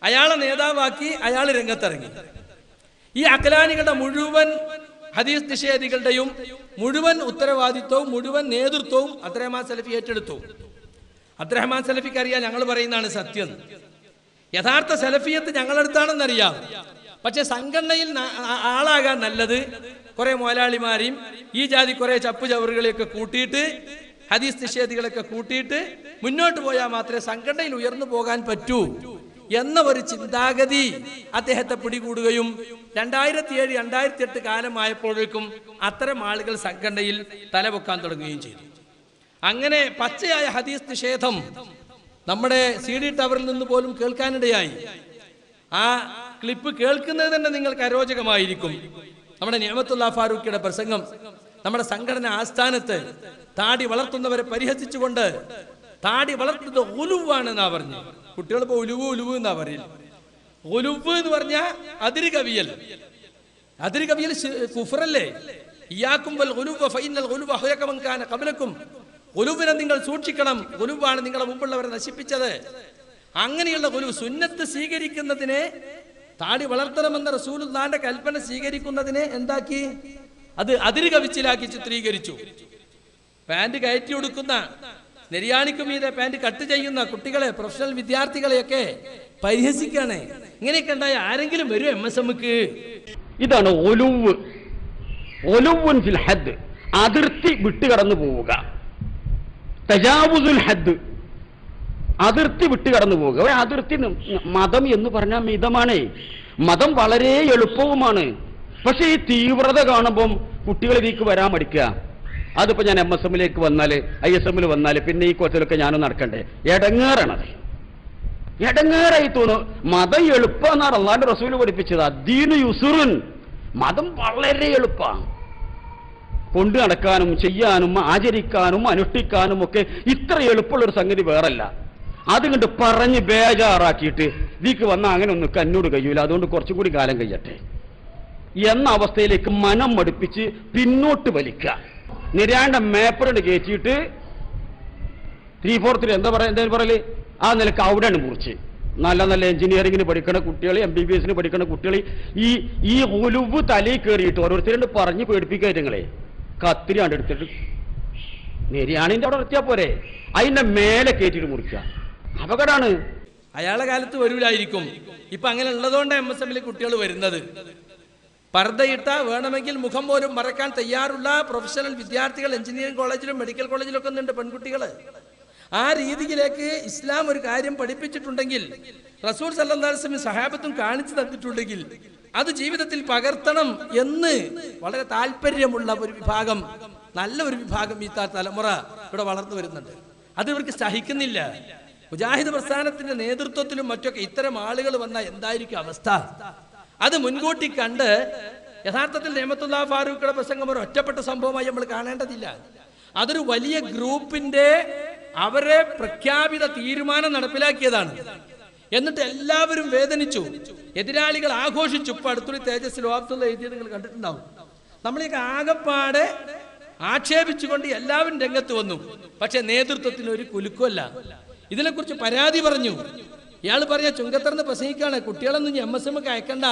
അയാളെ നേതാവാക്കി അയാൾ രംഗത്തിറങ്ങി. ഈ അഖലാനികളുടെ മുഴുവൻ ഹദീസ് നിഷേധികളുടെയും മുഴുവൻ ഉത്തരവാദിത്വവും മുഴുവൻ നേതൃത്വവും അബ്ദുറഹ്മാൻ സലഫി ഏറ്റെടുത്തു. അബ്ദുറഹ്മാൻ സലഫിക്ക് അറിയാം ഞങ്ങൾ പറയുന്നതാണ് സത്യം, യഥാർത്ഥ സലഫിയത്ത് ഞങ്ങളടുത്താണെന്നറിയാം. പക്ഷെ സംഘടനയിൽ ആളാകാൻ നല്ലത് കുറെ മുതലാളിമാരെയും ഈ ജാതി കുറെ ചപ്പു ചവറുകളെയൊക്കെ കൂട്ടിയിട്ട് ഹദീസ് നിഷേധികളൊക്കെ കൂട്ടിയിട്ട് മുന്നോട്ട് പോയാൽ മാത്രമേ സംഘടനയിൽ ഉയർന്നു പോകാൻ പറ്റൂ എന്ന ഒരു ചിന്താഗതി അദ്ദേഹത്തെ പിടികൂടുകയും 2007, 2008 കാലമായപ്പോഴേക്കും അത്തരം ആളുകൾ സംഘടനയിൽ തലപൊക്കാൻ തുടങ്ങുകയും ചെയ്തു. അങ്ങനെ പച്ചയായ ഹദീസ് നിഷേധം നമ്മുടെ CD ടവറിൽ നിന്ന് പോലും കേൾക്കാനിടയായി. ആ ക്ലിപ്പ് കേൾക്കുന്നത് തന്നെ നിങ്ങൾക്ക് അരോചകമായിരിക്കും. നമ്മുടെ നിഅമത്തുല്ലാ ഫാറൂഖിയുടെ പ്രസംഗം നമ്മുടെ സംഘടന ആസ്ഥാനത്ത് താടി വളർത്തുന്നവരെ പരിഹസിച്ചുകൊണ്ട് താടി വളർത്തുന്നത് ഉലുവാണെന്നാ പറഞ്ഞു. കുട്ടികളിപ്പോ ഉലുവ് ഉലുവ് എന്നാ പറയില്ല. ഉലുവ് എന്ന് പറഞ്ഞാൽ അതിര് കവിയൽ. അതിര് കവിയൽ കുഫറല്ലേ? ഇയ്യാക്കും വൽ ഉലുവ ഫഇന്നൽ ഉലുവ അഹ്ലക മൻ കാന ഖബ്ലകും. ഉലുവിനെ നിങ്ങൾ സൂക്ഷിക്കണം, ഉലുവാണ് നിങ്ങളെ മുമ്പുള്ളവരെ നശിപ്പിച്ചത്. അങ്ങനെയുള്ള ഉലുവ് സുന്നത്ത് സ്വീകരിക്കുന്നതിനെ, താടി വളർത്തണമെന്ന റസൂലുള്ളാഹിന്റെ കൽപ്പന സ്വീകരിക്കുന്നതിനെ എന്താക്കി? അത് അതിര് കവിച്ചിലാക്കി ചിത്രീകരിച്ചു. പാന്റ് കയറ്റി കൊടുക്കുന്ന, നെരിയാണിക്കു മീതെ പാന്റ് കട്ട് ചെയ്യുന്ന കുട്ടികളെ, പ്രൊഫഷണൽ വിദ്യാർത്ഥികളെയൊക്കെ പരിഹസിക്കാണ്. ഇങ്ങനെയൊക്കെ ഉണ്ടായ ആരെങ്കിലും വരും MSMക്ക്? ഇതാണ് ഒലുവ്. ഒലുവുൻ ഫിൽ ഹദ്, അതിർത്തി വിട്ടുകടന്നു പോവുക. തജാവുസുൽ ഹദ്, അതിർത്തി വിട്ടുകടന്നു പോവുക. ഒരു അതിർത്തി, മതം എന്ന് പറഞ്ഞാൽ മിതമാണ്. മതം വളരെ എളുപ്പവുമാണ്. പക്ഷെ ഈ തീവ്രത കാണുമ്പം കുട്ടികൾ ഇതിലേക്ക് വരാൻ മടിക്കുക. അതിപ്പോ ഞാൻ MSMലേക്ക് വന്നാല്, ISMൽ വന്നാല് പിന്നെ ഈ കോച്ചിലൊക്കെ ഞാനും നടക്കണ്ടേ? എടങ്ങേറാണത്, എടങ്ങേറായി തോന്നും. മതം എളുപ്പമെന്നാണ് അല്ലാഹുവിന്റെ റസൂൽ പഠിപ്പിച്ചത്. അദ്ദീനു യുസ്റുൻ, മതം വളരെ എളുപ്പമാണ്. കൊണ്ടു നടക്കാനും ചെയ്യാനും ആചരിക്കാനും അനുഷ്ഠിക്കാനും ഒക്കെ ഇത്ര എളുപ്പമുള്ളൊരു സംഗതി വേറല്ല. അതുകൊണ്ട് പറഞ്ഞ് ബേജാറാക്കിയിട്ട് ഇതിക്ക് വന്നാൽ അങ്ങനെ ഒന്നും എന്നോട് കഴിയൂല, അതുകൊണ്ട് കുറച്ചും കൂടി കാലം കഴിയട്ടെ എന്ന അവസ്ഥയിലേക്ക് മനം മടുപ്പിച്ച് പിന്നോട്ട് വലിക്കുക. നിരാണ്ട മേപ്പറുണ്ട് കയറ്റിയിട്ട് 3/4 എന്താ പറയല്, ആ നിലക്ക് അവിടെയാണ് മുറിച്ച് നല്ല നല്ല എഞ്ചിനീയറിംഗിന് പഠിക്കുന്ന കുട്ടികൾ, MBBSന് പഠിക്കുന്ന കുട്ടികൾ ഈ ഉലുവ് തലയിൽ കയറിയിട്ട് ഓരോരുത്തരുണ്ട് പറഞ്ഞ് പേടിപ്പിക്കുക. നിങ്ങളെ കത്തിരി കണ്ടെടുത്തിട്ട് നെരിയാണിന്റെ അവിടെ നിർത്തിയാൽ പോരെ, അതിന്റെ മേലെ കയറ്റിയിട്ട് മുറിക്കുക. അപകടമാണ്. അയാളെ കാലത്ത് വരൂലായിരിക്കും. ഇപ്പൊ അങ്ങനെ ഉള്ളതുകൊണ്ട് MSMൽ കുട്ടികൾ വരുന്നത്. പർദ്ദയിട്ട, വേണമെങ്കിൽ മുഖം പോലും മറക്കാൻ തയ്യാറുള്ള പ്രൊഫഷണൽ വിദ്യാർത്ഥികൾ എഞ്ചിനീയറിംഗ് കോളേജിലും മെഡിക്കൽ കോളേജിലൊക്കെ ഒന്നുണ്ട് പെൺകുട്ടികൾ. ആ രീതിയിലേക്ക് ഇസ്ലാം ഒരു കാര്യം പഠിപ്പിച്ചിട്ടുണ്ടെങ്കിൽ, റസൂൽ സല്ലല്ലാഹു അലൈഹി വസല്ലം സഹാബത്തും കാണിച്ചു തന്നിട്ടുണ്ടെങ്കിൽ അത് ജീവിതത്തിൽ പകർത്തണം എന്ന് വളരെ താല്പര്യമുള്ള ഒരു വിഭാഗം, നല്ല ഒരു വിഭാഗം ഈ തലമുറ ഇവിടെ വളർന്നു വരുന്നുണ്ട്. അത് ഇവർക്ക് സഹിക്കുന്നില്ല. മുജാഹിദ് പ്രസ്ഥാനത്തിന്റെ നേതൃത്വത്തിലും മറ്റൊക്കെ ഇത്തരം ആളുകൾ വന്നാൽ എന്തായിരിക്കും അവസ്ഥ? അത് മുൻകൂട്ടി കണ്ട് യഥാർത്ഥത്തിൽ നിഅമത്തുല്ലാ ഫാറൂഖിയുടെ പ്രസംഗം ഒരു ഒറ്റപ്പെട്ട സംഭവമായി നമ്മൾ കാണേണ്ടതില്ല. അതൊരു വലിയ ഗ്രൂപ്പിന്റെ അവരെ പ്രഖ്യാപിത തീരുമാനം നടപ്പിലാക്കിയതാണ്. എന്നിട്ട് എല്ലാവരും വേദനിച്ചു, എതിരാളികൾ ആഘോഷിച്ചു. ഇപ്പൊ അടുത്തൊരു തേജസ് ലോകത്തുള്ള എഴുതിയത് നിങ്ങൾ കണ്ടിട്ടുണ്ടാവും. നമ്മളേക്ക് ആകപ്പാടെ ആക്ഷേപിച്ചുകൊണ്ട് എല്ലാവരും രംഗത്ത് വന്നു. പക്ഷെ നേതൃത്വത്തിന് ഒരു കുലുക്കമല്ല. ഇതിനെക്കുറിച്ച് പരാതി പറഞ്ഞു. ഇയാൾ പറഞ്ഞ ചുങ്കത്തറന്ന് പ്രസംഗിക്കാണ്, കുട്ടികളൊന്നും MSMക്ക് അയക്കണ്ട,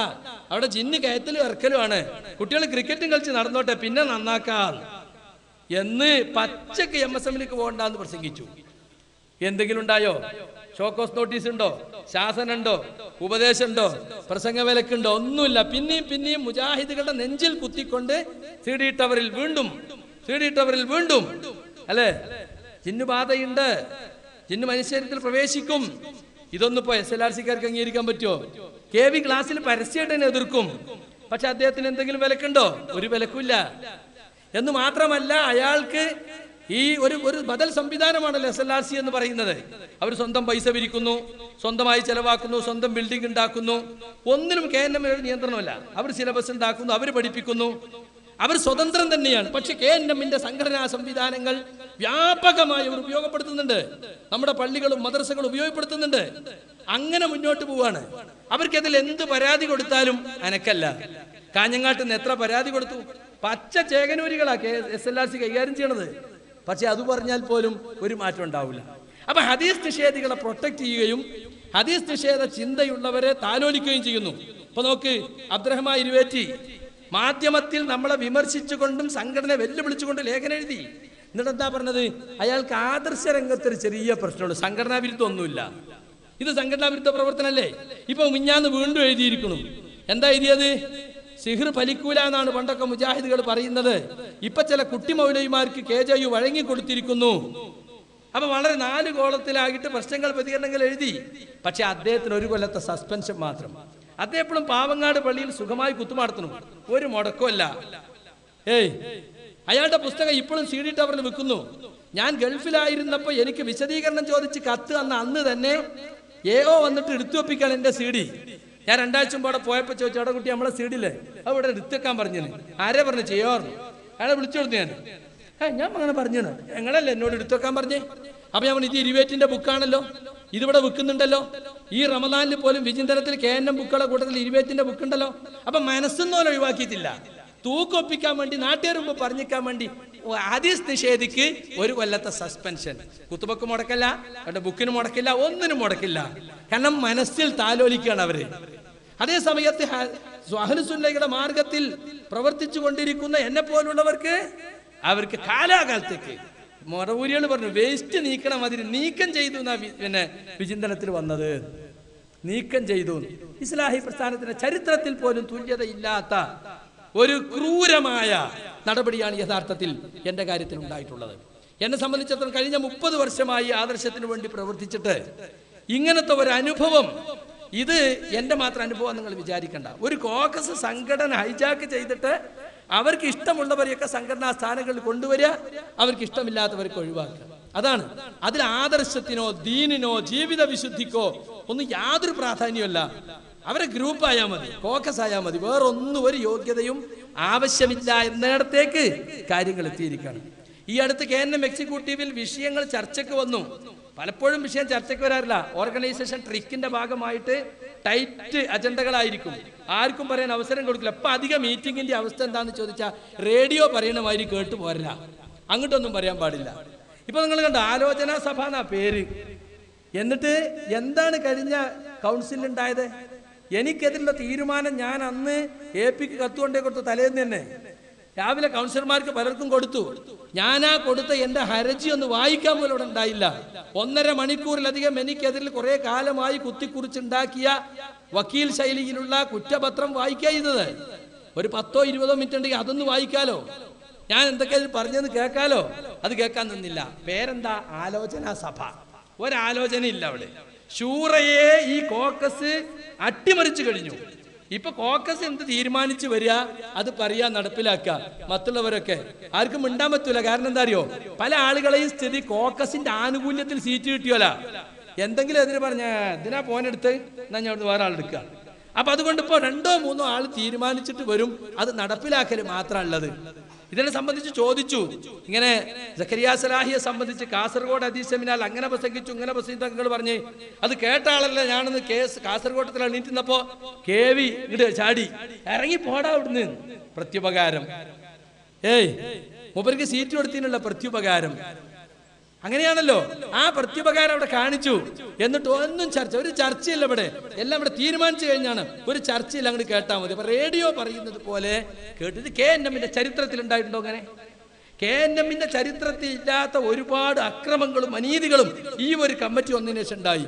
അവിടെ ജിന്ന് കയറ്റലും ഇറക്കലുമാണ്, കുട്ടികൾ ക്രിക്കറ്റും കളിച്ച് നടന്നോട്ടെ, പിന്നെ നന്നാക്കാം എന്ന് പച്ചക്ക് MSMലേക്ക് പോകണ്ടെന്ന് പ്രസംഗിച്ചു. എന്തെങ്കിലും ഉണ്ടായോ? ഷോക്കോസ് നോട്ടീസ് ഉണ്ടോ? ശാസനം ഉണ്ടോ? ഉപദേശം ഉണ്ടോ? പ്രസംഗ വിലക്കുണ്ടോ? ഒന്നുമില്ല. പിന്നെയും മുജാഹിദുകളുടെ നെഞ്ചിൽ കുത്തിക്കൊണ്ട് CD ടവറിൽ വീണ്ടും അല്ലേ, ജിന്നുബാധയുണ്ട്, ജിന്ന് മനുഷ്യരിൽ പ്രവേശിക്കും. ഇതൊന്നും ഇപ്പൊ SLRCക്കാർക്ക് അംഗീകരിക്കാൻ പറ്റുമോ? KV ക്ലാസ്സിൽ പരസ്യമായിട്ട് തന്നെ എതിർക്കും. പക്ഷെ അദ്ദേഹത്തിന് എന്തെങ്കിലും വിലക്കുണ്ടോ? ഒരു വിലക്കില്ല. എന്ന് മാത്രമല്ല, അയാൾക്ക് ഈ ഒരു ബദൽ സംവിധാനമാണല്ലോ SLRC എന്ന് പറയുന്നത്. അവർ സ്വന്തം പൈസ പിരിക്കുന്നു, സ്വന്തമായി ചെലവാക്കുന്നു, സ്വന്തം ബിൽഡിംഗ് ഉണ്ടാക്കുന്നു. ഒന്നിനും KNM നിയന്ത്രണമല്ല. അവർ സിലബസ് ഉണ്ടാക്കുന്നു, അവർ പഠിപ്പിക്കുന്നു, അവർ സ്വതന്ത്രം തന്നെയാണ്. പക്ഷെ KNMന്റെ സംഘടനാ സംവിധാനങ്ങൾ വ്യാപകമായി അവർ ഉപയോഗപ്പെടുത്തുന്നുണ്ട്. നമ്മുടെ പള്ളികളും മദ്രസകളും ഉപയോഗപ്പെടുത്തുന്നുണ്ട്. അങ്ങനെ മുന്നോട്ട് പോവാണ്. അവർക്കതിൽ എന്ത് പരാതി കൊടുത്താലും അനക്കല്ല. കാഞ്ഞങ്ങാട്ട് നിന്ന് എത്ര പരാതി കൊടുത്തു? പച്ച ചേകനൂരികളാ SLRC കൈകാര്യം ചെയ്യണത്. പക്ഷെ അത് പറഞ്ഞാൽ പോലും ഒരു മാറ്റം ഉണ്ടാവില്ല. അപ്പൊ ഹദീസ് നിഷേധികളെ പ്രൊട്ടക്ട് ചെയ്യുകയും ഹദീസ് നിഷേധ ചിന്തയുള്ളവരെ താലോലിക്കുകയും ചെയ്യുന്നു. ഇപ്പൊ നോക്ക്, അബ്ദുറഹ്മാൻ ഇരുവേറ്റി മാധ്യമത്തിൽ നമ്മളെ വിമർശിച്ചുകൊണ്ടും സംഘടന വെല്ലുവിളിച്ചുകൊണ്ട് ലേഖനം എഴുതി. എന്നിട്ട് എന്താ പറഞ്ഞത്? അയാൾക്ക് ആദർശ രംഗത്തൊരു ചെറിയ പ്രശ്നമുള്ളൂ, സംഘടനാ വിരുദ്ധമൊന്നുമില്ല. ഇത് സംഘടനാ വിരുദ്ധ പ്രവർത്തനല്ലേ? ഇപ്പൊ മിഞ്ഞാന്ന് വീണ്ടും എഴുതിയിരിക്കുന്നു. എന്താ എഴുതിയത്? സിഹിർ ഫലിക്കൂല എന്നാണ് പണ്ടൊക്കെ മുജാഹിദുകൾ പറയുന്നത്. ഇപ്പൊ ചില കുട്ടി മൗലവിമാർക്ക് KJU വഴങ്ങിക്കൊടുത്തിരിക്കുന്നു. അപ്പൊ വളരെ 4 കോളത്തിലായിട്ട് പ്രശ്നങ്ങൾ പ്രതികരണങ്ങൾ എഴുതി. പക്ഷെ അദ്ദേഹത്തിന് 1 കൊല്ലത്തെ സസ്പെൻഷൻ മാത്രം. അദ്ദേഹം എപ്പോഴും പാവങ്ങാട് പള്ളിയിൽ സുഖമായി കുത്തുമാടത്തുന്നു, ഒരു മുടക്കമല്ല. അയാളുടെ പുസ്തകം ഇപ്പോഴും CD ടവറിൽ വിൽക്കുന്നു. ഞാൻ ഗൾഫിലായിരുന്നപ്പോൾ എനിക്ക് വിശദീകരണം ചോദിച്ച് കത്ത് അന്ന് തന്നെ AO വന്നിട്ട് എടുത്തു വെപ്പിക്കാൻ എൻ്റെ CD. ഞാൻ 2 ആഴ്ച മുമ്പ് അവിടെ പോയപ്പോൾ ചോദിച്ചു, അവിടെ കുട്ടി നമ്മളെ CD-ല്ലേ അവിടെ എടുത്തുവെക്കാൻ പറഞ്ഞു. ആരെ പറഞ്ഞു? ചെയ്യാറുണ്ട്. അയാളെ വിളിച്ചു കൊടുത്തു. ഞാൻ അങ്ങനെ പറഞ്ഞു, ഞങ്ങളല്ലേ എന്നോട് എടുത്തുവെക്കാൻ പറഞ്ഞേ. അപ്പൊ ഞാൻ ഇത് ഇരുവേറ്റിന്റെ ബുക്കാണല്ലോ, ഇതിവിടെ വിൽക്കുന്നുണ്ടല്ലോ. ഈ റമദാനിൽ പോലും വിചിന്തനത്തിൽ KNM ബുക്കുകളുടെ കൂട്ടത്തിൽ ഇരുവേറ്റിന്റെ ബുക്കുണ്ടല്ലോ. അപ്പൊ മനസ്സൊന്നും ഒഴിവാക്കിയിട്ടില്ല. തൂക്കൊപ്പിക്കാൻ വേണ്ടി, നാട്ടുകാർ മുമ്പ് പറഞ്ഞിക്കാൻ വേണ്ടി ഹദീസ് നിഷേധിക്ക് 1 കൊല്ലത്തെ സസ്പെൻഷൻ. കുത്തുബക്ക് മുടക്കില്ല, അവരുടെ ബുക്കിന് മുടക്കില്ല, ഒന്നിനും മുടക്കില്ല. കാരണം മനസ്സിൽ താലോലിക്കുകയാണ് അവര്. അതേ സമയത്ത് അഹ്ലുസുന്നയുടെ മാർഗത്തിൽ പ്രവർത്തിച്ചു കൊണ്ടിരിക്കുന്ന എന്നെ പോലുള്ളവർക്ക് അവർക്ക് കാലാകാലത്തേക്ക് മടവൂരികൾ പറഞ്ഞു വേസ്റ്റ് നീക്കണം, അതിന് നീക്കം ചെയ്തു എന്നാ പിന്നെ വിചിന്തനത്തിൽ വന്നത്. നീക്കം ചെയ്തു. ഇസ്ലാഹി പ്രസ്ഥാനത്തിന്റെ ചരിത്രത്തിൽ പോലും തുല്യതയില്ലാത്ത ഒരു ക്രൂരമായ നടപടിയാണ് യഥാർത്ഥത്തിൽ എൻ്റെ കാര്യത്തിൽ ഉണ്ടായിട്ടുള്ളത്. എന്നെ സംബന്ധിച്ചിടത്തോളം കഴിഞ്ഞ 30 വർഷമായി ആദർശത്തിന് വേണ്ടി പ്രവർത്തിച്ചിട്ട് ഇങ്ങനത്തെ ഒരു അനുഭവം, ഇത് എൻ്റെ മാത്രം അനുഭവം നിങ്ങൾ വിചാരിക്കണ്ട. ഒരു കോക്കസ് സംഘടന ഹൈജാക്ക് ചെയ്തിട്ട് അവർക്ക് ഇഷ്ടമുള്ളവരെയൊക്കെ സംഘടനാ സ്ഥാനങ്ങളിൽ കൊണ്ടുവരിക, അവർക്ക് ഇഷ്ടമില്ലാത്തവർക്ക് ഒഴിവാക്കുക. അതാണ്. അതിൽ ആദർശത്തിനോ ദീനിനോ ജീവിത വിശുദ്ധിക്കോ ഒന്നും യാതൊരു പ്രാധാന്യമല്ല. അവരെ ഗ്രൂപ്പായാൽ മതി, കോക്കസ് ആയാൽ മതി, വേറൊന്നും ഒരു യോഗ്യതയും ആവശ്യമില്ല എന്നിടത്തേക്ക് കാര്യങ്ങൾ എത്തിയിരിക്കണം. ഈ അടുത്ത് KNM എക്സിക്യൂട്ടീവിൽ വിഷയങ്ങൾ ചർച്ചയ്ക്ക് വന്നു. പലപ്പോഴും വിഷയം ചർച്ചയ്ക്ക് വരാറില്ല. ഓർഗനൈസേഷൻ ട്രിക്കിന്റെ ഭാഗമായിട്ട് ടൈറ്റ് അജണ്ടകളായിരിക്കും, ആർക്കും പറയാൻ അവസരം കൊടുക്കില്ല. ഇപ്പൊ അധിക മീറ്റിംഗിന്റെ അവസ്ഥ എന്താണെന്ന് ചോദിച്ചാൽ റേഡിയോ പറയണ മാതിരി കേട്ടു പോരില്ല, അങ്ങോട്ടൊന്നും പറയാൻ പാടില്ല. ഇപ്പൊ നിങ്ങൾ കണ്ട ആലോചനാ സഭ എന്നാ പേര്. എന്നിട്ട് എന്താണ് കഴിഞ്ഞ കൗൺസിലിൽ ഉണ്ടായത്? എനിക്കെതിരുള്ള തീരുമാനം ഞാൻ അന്ന് AP-ക്ക് കത്തുകൊണ്ടേ കൊടുത്തു. തലേന്ന് തന്നെ രാവിലെ കൗൺസിലർമാർക്ക് പലർക്കും കൊടുത്തു. ഞാനാ കൊടുത്ത എൻ്റെ ഹർജി ഒന്ന് വായിക്കാൻ പോലും ഇവിടെ ഉണ്ടായില്ല. 1.5 മണിക്കൂറിലധികം എനിക്കെതിരിൽ കുറെ കാലമായി കുത്തിക്കുറിച്ചുണ്ടാക്കിയ വക്കീൽ ശൈലിയിലുള്ള കുറ്റപത്രം വായിക്കുക ചെയ്തത്. ഒരു 10-20 മിനിറ്റ് ഉണ്ടെങ്കിൽ അതൊന്ന് വായിക്കാലോ, ഞാൻ എന്തൊക്കെ പറഞ്ഞെന്ന് കേൾക്കാലോ. അത് കേൾക്കാൻ നിന്നില്ല. പേരെന്താ? ആലോചനാ സഭ. ഒരാലോചന ഇല്ല അവിടെ. ഷൂറയെ ഈ കോക്കസ് അട്ടിമറിച്ചു കഴിഞ്ഞു. ഇപ്പൊ കോക്കസ് എന്ത് തീരുമാനിച്ചു വരിക, അത് പറയാ, നടപ്പിലാക്കുക. മറ്റുള്ളവരൊക്കെ ആർക്കും മിണ്ടാൻ പറ്റൂല. കാരണം എന്താ അറിയോ? പല ആളുകളെയും സ്ഥിതി കോക്കസിന്റെ ആനുകൂല്യത്തിൽ സീറ്റ് കിട്ടിയോല. എന്തെങ്കിലും എതിര് പറഞ്ഞ ഇതിനാ പോനെടുത്ത് എന്നാ ഞാൻ വേറെ ആളെടുക്കുക. അപ്പൊ അതുകൊണ്ട് ഇപ്പൊ 2-3 ആൾ തീരുമാനിച്ചിട്ട് വരും, അത് നടപ്പിലാക്കൽ മാത്രമുള്ളത്. ഇതിനെ സംബന്ധിച്ച് ചോദിച്ചു. ഇങ്ങനെ സക്കരിയ സലാഹിയെ സംബന്ധിച്ച് കാസർഗോഡ് ഹദീസ് സെമിനാറിൽ അങ്ങനെ പ്രസംഗിച്ചു, ഇങ്ങനെ പ്രസംഗിച്ചു പറഞ്ഞ് അത് കേട്ട ആളല്ല ഞാനെന്ന് കാസർഗോട്ടത്തിൽ എണീറ്റുന്നപ്പോ KV ഇങ്ങോട്ട് ചാടി ഇറങ്ങി പോടാ അവിടുന്ന്. പ്രത്യുപകാരം. മൂപ്പർക്ക് സീറ്റ് കൊടുത്തതിനുള്ള പ്രത്യുപകാരം. അങ്ങനെയാണല്ലോ. ആ പ്രത്യുപകാരം അവിടെ കാണിച്ചു. എന്നിട്ട് ഒന്നും ഒരു ചർച്ചയില്ല ഇവിടെ. എല്ലാം ഇവിടെ തീരുമാനിച്ചു കഴിഞ്ഞാണ്. ഒരു ചർച്ചയിൽ അങ്ങോട്ട് കേട്ടാൽ മതി. അപ്പൊ റേഡിയോ പറയുന്നത് പോലെ കേട്ടത്. KNM-ന്റെ ചരിത്രത്തിൽ ഉണ്ടായിട്ടുണ്ടോ അങ്ങനെ? KNM-ന്റെ ചരിത്രത്തിൽ ഇല്ലാത്ത ഒരുപാട് അക്രമങ്ങളും അനീതികളും ഈ ഒരു കമ്മിറ്റി ഒന്നിനു ശേഷം ഉണ്ടായി.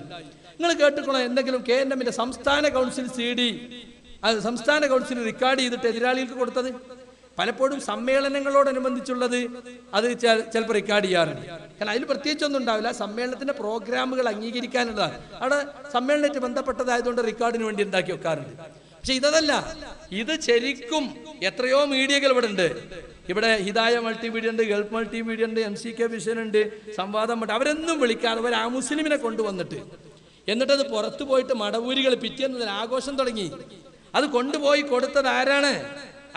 നിങ്ങൾ കേട്ടിട്ടുള്ള എന്തെങ്കിലും KNM-ന്റെ സംസ്ഥാന കൗൺസിൽ CD അത് സംസ്ഥാന കൗൺസിൽ റെക്കോർഡ് ചെയ്തിട്ട് എതിരാളികൾക്ക് കൊടുത്തത്? പലപ്പോഴും സമ്മേളനങ്ങളോടനുബന്ധിച്ചുള്ളത് അത് ചിലപ്പോൾ റെക്കോർഡ് ചെയ്യാറുണ്ട്. കാരണം അതിൽ പ്രത്യേകിച്ചൊന്നും ഉണ്ടാവില്ല. സമ്മേളനത്തിന്റെ പ്രോഗ്രാമുകൾ അംഗീകരിക്കാനുള്ളതാണ്. അവിടെ സമ്മേളനമായിട്ട് ബന്ധപ്പെട്ടതായതുകൊണ്ട് റെക്കോർഡിന് വേണ്ടി ഉണ്ടാക്കി വെക്കാറുണ്ട്. പക്ഷെ ഇതല്ല. ഇത് ശരിക്കും എത്രയോ മീഡിയകൾ ഇവിടെ ഉണ്ട്. ഇവിടെ ഹിദായ മൾട്ടിമീഡിയ ഉണ്ട്, ഗൾഫ് മൾട്ടിമീഡിയ ഉണ്ട്, MCK വിഷൻ ഉണ്ട്, സംവാദം ഉണ്ട്. അവരൊന്നും വിളിക്കാതെ അവർ ആ മുസ്ലിമിനെ കൊണ്ടുവന്നിട്ട് എന്നിട്ടത് പുറത്തു പോയിട്ട് മടവൂരികൾ പിറ്റേന്ന് ആഘോഷം തുടങ്ങി. അത് കൊണ്ടുപോയി കൊടുത്തത് ആരാണ്?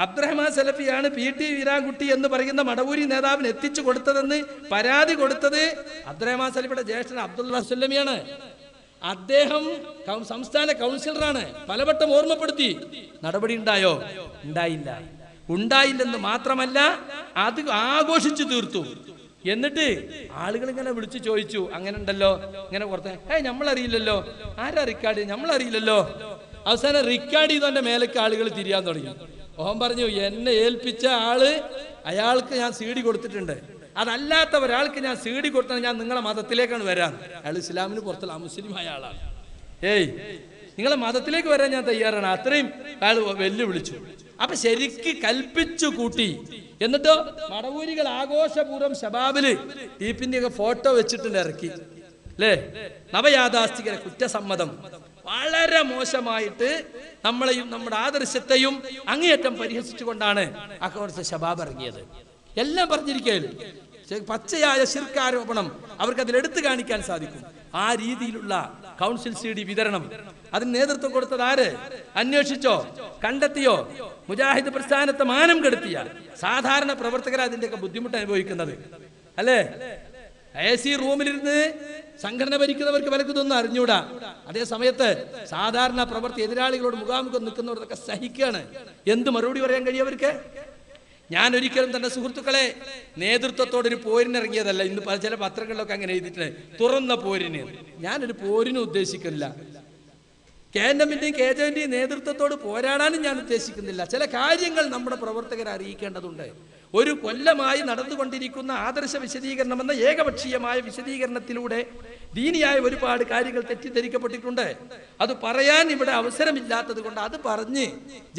അബ്ദുറഹ്മാൻ സലഫിയാണ്. PT വീരാൻകുട്ടി എന്ന് പറയുന്ന മടവൂരി നേതാവിന് എത്തിച്ചു കൊടുത്തതെന്ന് പരാതി കൊടുത്തത് അബ്ദുറഹ്മാൻ സലഫിയുടെ ജ്യേഷ്ഠൻ അബ്ദുള്ള സുല്ലമിയാണ്. അദ്ദേഹം സംസ്ഥാന കൗൺസിലറാണ്. പലവട്ടം ഓർമ്മപ്പെടുത്തി. നടപടി ഉണ്ടായോ? ഉണ്ടായില്ല. ഉണ്ടായില്ലെന്ന് മാത്രമല്ല അത് ആഘോഷിച്ചു തീർത്തു. എന്നിട്ട് ആളുകൾ ഇങ്ങനെ വിളിച്ചു ചോദിച്ചു, അങ്ങനെ ഉണ്ടല്ലോ, ഇങ്ങനെ പുറത്ത്, നമ്മളറിയില്ലല്ലോ, ആരാ റിക്കാർഡ്, നമ്മളറിയില്ലല്ലോ. അവസാനം റിക്കാർഡ് ചെയ്തോന്റെ മേലേക്ക് ആളുകൾ തിരിയാൻ തുടങ്ങി. ഓൻ പറഞ്ഞു, എന്നെ ഏൽപ്പിച്ച ആള്, അയാൾക്ക് ഞാൻ CD കൊടുത്തിട്ടുണ്ട്, അതല്ലാത്ത ഒരാൾക്ക് ഞാൻ CD കൊടുത്താൽ ഞാൻ നിങ്ങളെ മതത്തിലേക്കാണ് വരാൻ. അയാൾ ഇസ്ലാമിന് പുറത്തുള്ള മുസ്ലിമായ ആളാണ്. നിങ്ങളെ മതത്തിലേക്ക് വരാൻ ഞാൻ തയ്യാറാണ്. അത്രയും അയാൾ വെല്ലുവിളിച്ചു. അപ്പൊ ശരിക്ക് കൽപ്പിച്ചു കൂട്ടി. എന്നിട്ടോ മടവൂരികൾ ആഘോഷപൂർവ്വം ശബാബില് ടീപ്പിന്റെ ഫോട്ടോ വെച്ചിട്ടുണ്ട് ഇറക്കി, അല്ലേ? നവയാഥാസ്ഥികര കുറ്റസമ്മതം വളരെ മോശമായിട്ട് നമ്മളെയും നമ്മുടെ ആദർശത്തെയും അങ്ങേയറ്റം പരിഹസിച്ചുകൊണ്ടാണ് അക്കോർച്ച ശബാബ് ഇറങ്ങിയത്. എല്ലാം പറഞ്ഞിരിക്കുകയല്ലേ, പച്ചയായ ശിർക്കാരോപണം അവർക്ക് അതിലെടുത്തു കാണിക്കാൻ സാധിക്കും. ആ രീതിയിലുള്ള കൗൺസിൽ CD വിതരണം അതിന് നേതൃത്വം കൊടുത്തത് ആര്? അന്വേഷിച്ചോ? കണ്ടെത്തിയോ? മുജാഹിദ് പ്രസ്ഥാനത്തെ മാനം കെടുത്തിയ സാധാരണ പ്രവർത്തകർ അതിന്റെയൊക്കെ ബുദ്ധിമുട്ട് അനുഭവിക്കുന്നത്, അല്ലേ? AC റൂമിലിരുന്ന് സംഘടന ഭരിക്കുന്നവർക്ക് വലക്കുന്നൊന്നും അറിഞ്ഞൂടാ. അതേ സമയത്ത് സാധാരണ പ്രവർത്തി എതിരാളികളോട് മുഖാമുഖം നിൽക്കുന്നവരൊക്കെ സഹിക്കുകയാണ്. എന്ത് മറുപടി പറയാൻ കഴിയവർക്ക്? ഞാൻ ഒരിക്കലും തന്റെ സുഹൃത്തുക്കളെ നേതൃത്വത്തോടൊരു പോരിനിറങ്ങിയതല്ല. ഇന്ന് ചില പത്രങ്ങളിലൊക്കെ അങ്ങനെ എഴുതിയിട്ടുണ്ട്, തുറന്ന പോരിന്. ഞാനൊരു പോരിനും ഉദ്ദേശിക്കുന്നില്ല. KNMന്റെയും KJന്റെയും നേതൃത്വത്തോട് പോരാടാനും ഞാൻ ഉദ്ദേശിക്കുന്നില്ല. ചില കാര്യങ്ങൾ നമ്മുടെ പ്രവർത്തകരെ അറിയിക്കേണ്ടതുണ്ട്. ഒരു കൊല്ലമായി നടന്നുകൊണ്ടിരിക്കുന്ന ആദർശ വിശദീകരണം എന്ന ഏകപക്ഷീയമായ വിശദീകരണത്തിലൂടെ ദീനിയായ ഒരുപാട് കാര്യങ്ങൾ തെറ്റിദ്ധരിക്കപ്പെട്ടിട്ടുണ്ട്. അത് പറയാൻ ഇവിടെ അവസരമില്ലാത്തത് കൊണ്ട് അത് പറഞ്ഞ്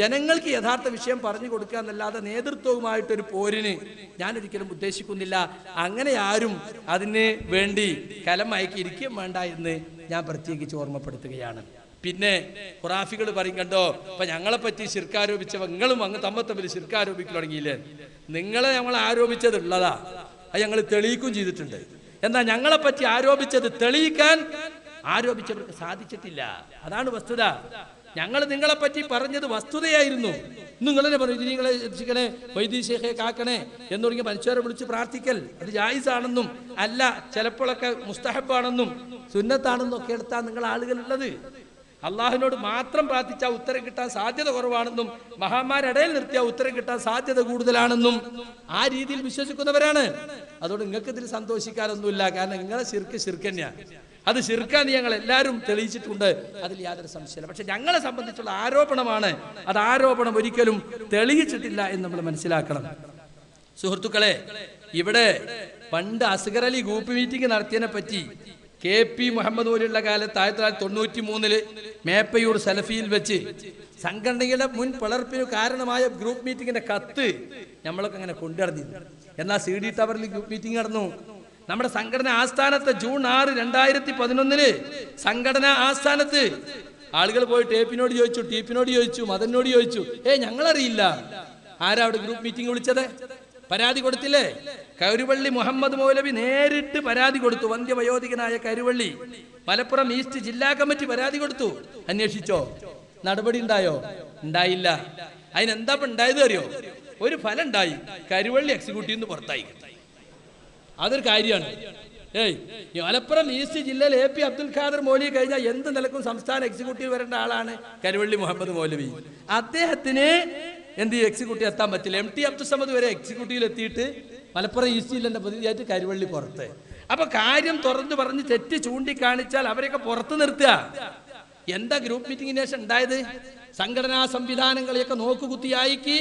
ജനങ്ങൾക്ക് യഥാർത്ഥ വിഷയം പറഞ്ഞു കൊടുക്കുക എന്നല്ലാതെ നേതൃത്വവുമായിട്ടൊരു പോരിന് ഞാൻ ഒരിക്കലും ഉദ്ദേശിക്കുന്നില്ല. അങ്ങനെ ആരും അതിന് വേണ്ടി കലം അയക്കിയിരിക്കുകയും വേണ്ട എന്ന് ഞാൻ പ്രത്യേകിച്ച് ഓർമ്മപ്പെടുത്തുകയാണ്. പിന്നെ ഖുറാഫികൾ പറയും, കണ്ടോ ഇപ്പൊ ഞങ്ങളെ പറ്റി ശിർക്കാരോപിച്ച നിങ്ങളും അങ്ങ് തമ്മിൽ ശിർക്കാരോപിക്കൽ തുടങ്ങിയില്ലേ? നിങ്ങളെ ഞങ്ങൾ ആരോപിച്ചത് ഉള്ളതാ, അത് ഞങ്ങൾ തെളിയിക്കുകയും ചെയ്തിട്ടുണ്ട്. എന്നാ ഞങ്ങളെ പറ്റി ആരോപിച്ചത് തെളിയിക്കാൻ ആരോപിച്ചവർക്ക് സാധിച്ചിട്ടില്ല. അതാണ് വസ്തുത. ഞങ്ങൾ നിങ്ങളെ പറ്റി പറഞ്ഞത് വസ്തുതയായിരുന്നു. നിങ്ങളെ പറഞ്ഞു, നിങ്ങളെ രക്ഷിക്കണേ, വൈദ്യ ശേഖയെ കാക്കണേ എന്ന് തുടങ്ങി മനുഷ്യരെ വിളിച്ച് പ്രാർത്ഥിക്കൽ അത് ജായിസാണെന്നും അല്ല, ചിലപ്പോഴൊക്കെ മുസ്തഹബാണെന്നും സുന്നത്താണെന്നും ഒക്കെ എടുത്താൽ നിങ്ങൾ ആളുകളുള്ളത്. അള്ളാഹുവിനോട് മാത്രം പ്രാർത്ഥിച്ചാൽ ഉത്തരം കിട്ടാൻ സാധ്യത കുറവാണെന്നും മഹാന്മാരിടയിൽ നിർത്തിയാൽ ഉത്തരം കിട്ടാൻ സാധ്യത കൂടുതലാണെന്നും ആ രീതിയിൽ വിശ്വസിക്കുന്നവരാണ്. അതുകൊണ്ട് നിങ്ങൾക്ക് ഇതിൽ സന്തോഷിക്കാനൊന്നുമില്ല. കാരണം നിങ്ങളെ ശിർക്ക് തന്നെയാണ്. അത് ശിർക്കാന്ന് ഞങ്ങൾ എല്ലാവരും തെളിയിച്ചിട്ടുണ്ട്, അതിൽ യാതൊരു സംശയമില്ല. പക്ഷെ ഞങ്ങളെ സംബന്ധിച്ചുള്ള ആരോപണമാണ്. അത് ആരോപണം ഒരിക്കലും തെളിയിച്ചിട്ടില്ല എന്ന് നമ്മൾ മനസ്സിലാക്കണം. സുഹൃത്തുക്കളെ, ഇവിടെ പണ്ട് അസ്ഗർ അലി ഗ്രൂപ്പ് മീറ്റിംഗ് നടത്തിയതിനെ പറ്റി KP മുഹമ്മദ് പോലുള്ള കാലത്ത് 1993 മേപ്പയൂർ സലഫിയിൽ വെച്ച് സംഘടനയുടെ മുൻ പിളർപ്പിന് കാരണമായ ഗ്രൂപ്പ് മീറ്റിംഗിന്റെ കത്ത് നമ്മളൊക്കെ അങ്ങനെ കൊണ്ടുനടന്നിരുന്നു. എന്നാൽ CD ടവറിൽ ഗ്രൂപ്പ് മീറ്റിംഗ് നടന്നു. നമ്മുടെ സംഘടന ആസ്ഥാനത്ത് ജൂൺ 6, 2011 സംഘടന ആസ്ഥാനത്ത് ആളുകൾ പോയി ടേപ്പിനോട് ചോദിച്ചു, മദനോട് ചോദിച്ചു, ഞങ്ങളറിയില്ല. ആരാ അവിടെ ഗ്രൂപ്പ് മീറ്റിംഗ് വിളിച്ചത്? പരാതി കൊടുത്തില്ലേ? കരുവള്ളി മുഹമ്മദ് മൗലവി നേരിട്ട് പരാതി കൊടുത്തു. വന്ധ്യവയോധികനായ കരുവള്ളി മലപ്പുറം ഈസ്റ്റ് ജില്ലാ കമ്മിറ്റി പരാതി കൊടുത്തു. അന്വേഷിച്ചോ? നടപടി ഉണ്ടായോ? ഉണ്ടായില്ല. അതിനെന്താ ഉണ്ടായത് അറിയോ? ഒരു ഫലം ഉണ്ടായി, കരുവള്ളി എക്സിക്യൂട്ടീവ് പുറത്തായി. അതൊരു കാര്യമാണ്. മലപ്പുറം ഈസ്റ്റ് ജില്ലയിൽ AP അബ്ദുൽ ഖാദർ മൗലവി കഴിഞ്ഞാൽ എന്ത് നിലക്കും സംസ്ഥാന എക്സിക്യൂട്ടീവ് വരേണ്ട ആളാണ് കരുവള്ളി മുഹമ്മദ് മൗലവി. അദ്ദേഹത്തിന് എന്ത് എക്സിക്യൂട്ടീവ് എത്താൻ പറ്റില്ല. MT അബ്ദുൽ സമദ് വരെ എക്സിക്യൂട്ടീവിൽ എത്തിയിട്ട് മലപ്പുറം ഈസ്റ്റ് ജില്ലന്റെ പ്രതിനിധിയായിട്ട് കരുവള്ളി പുറത്ത്. അപ്പൊ കാര്യം തുറന്നു പറഞ്ഞ് തെറ്റ് ചൂണ്ടിക്കാണിച്ചാൽ അവരെയൊക്കെ പുറത്ത് നിർത്തുക. എന്താ ഗ്രൂപ്പ് മീറ്റിംഗിന് ശേഷം ഉണ്ടായത്? സംഘടനാ സംവിധാനങ്ങളെയൊക്കെ നോക്കുകുത്തിയാക്കി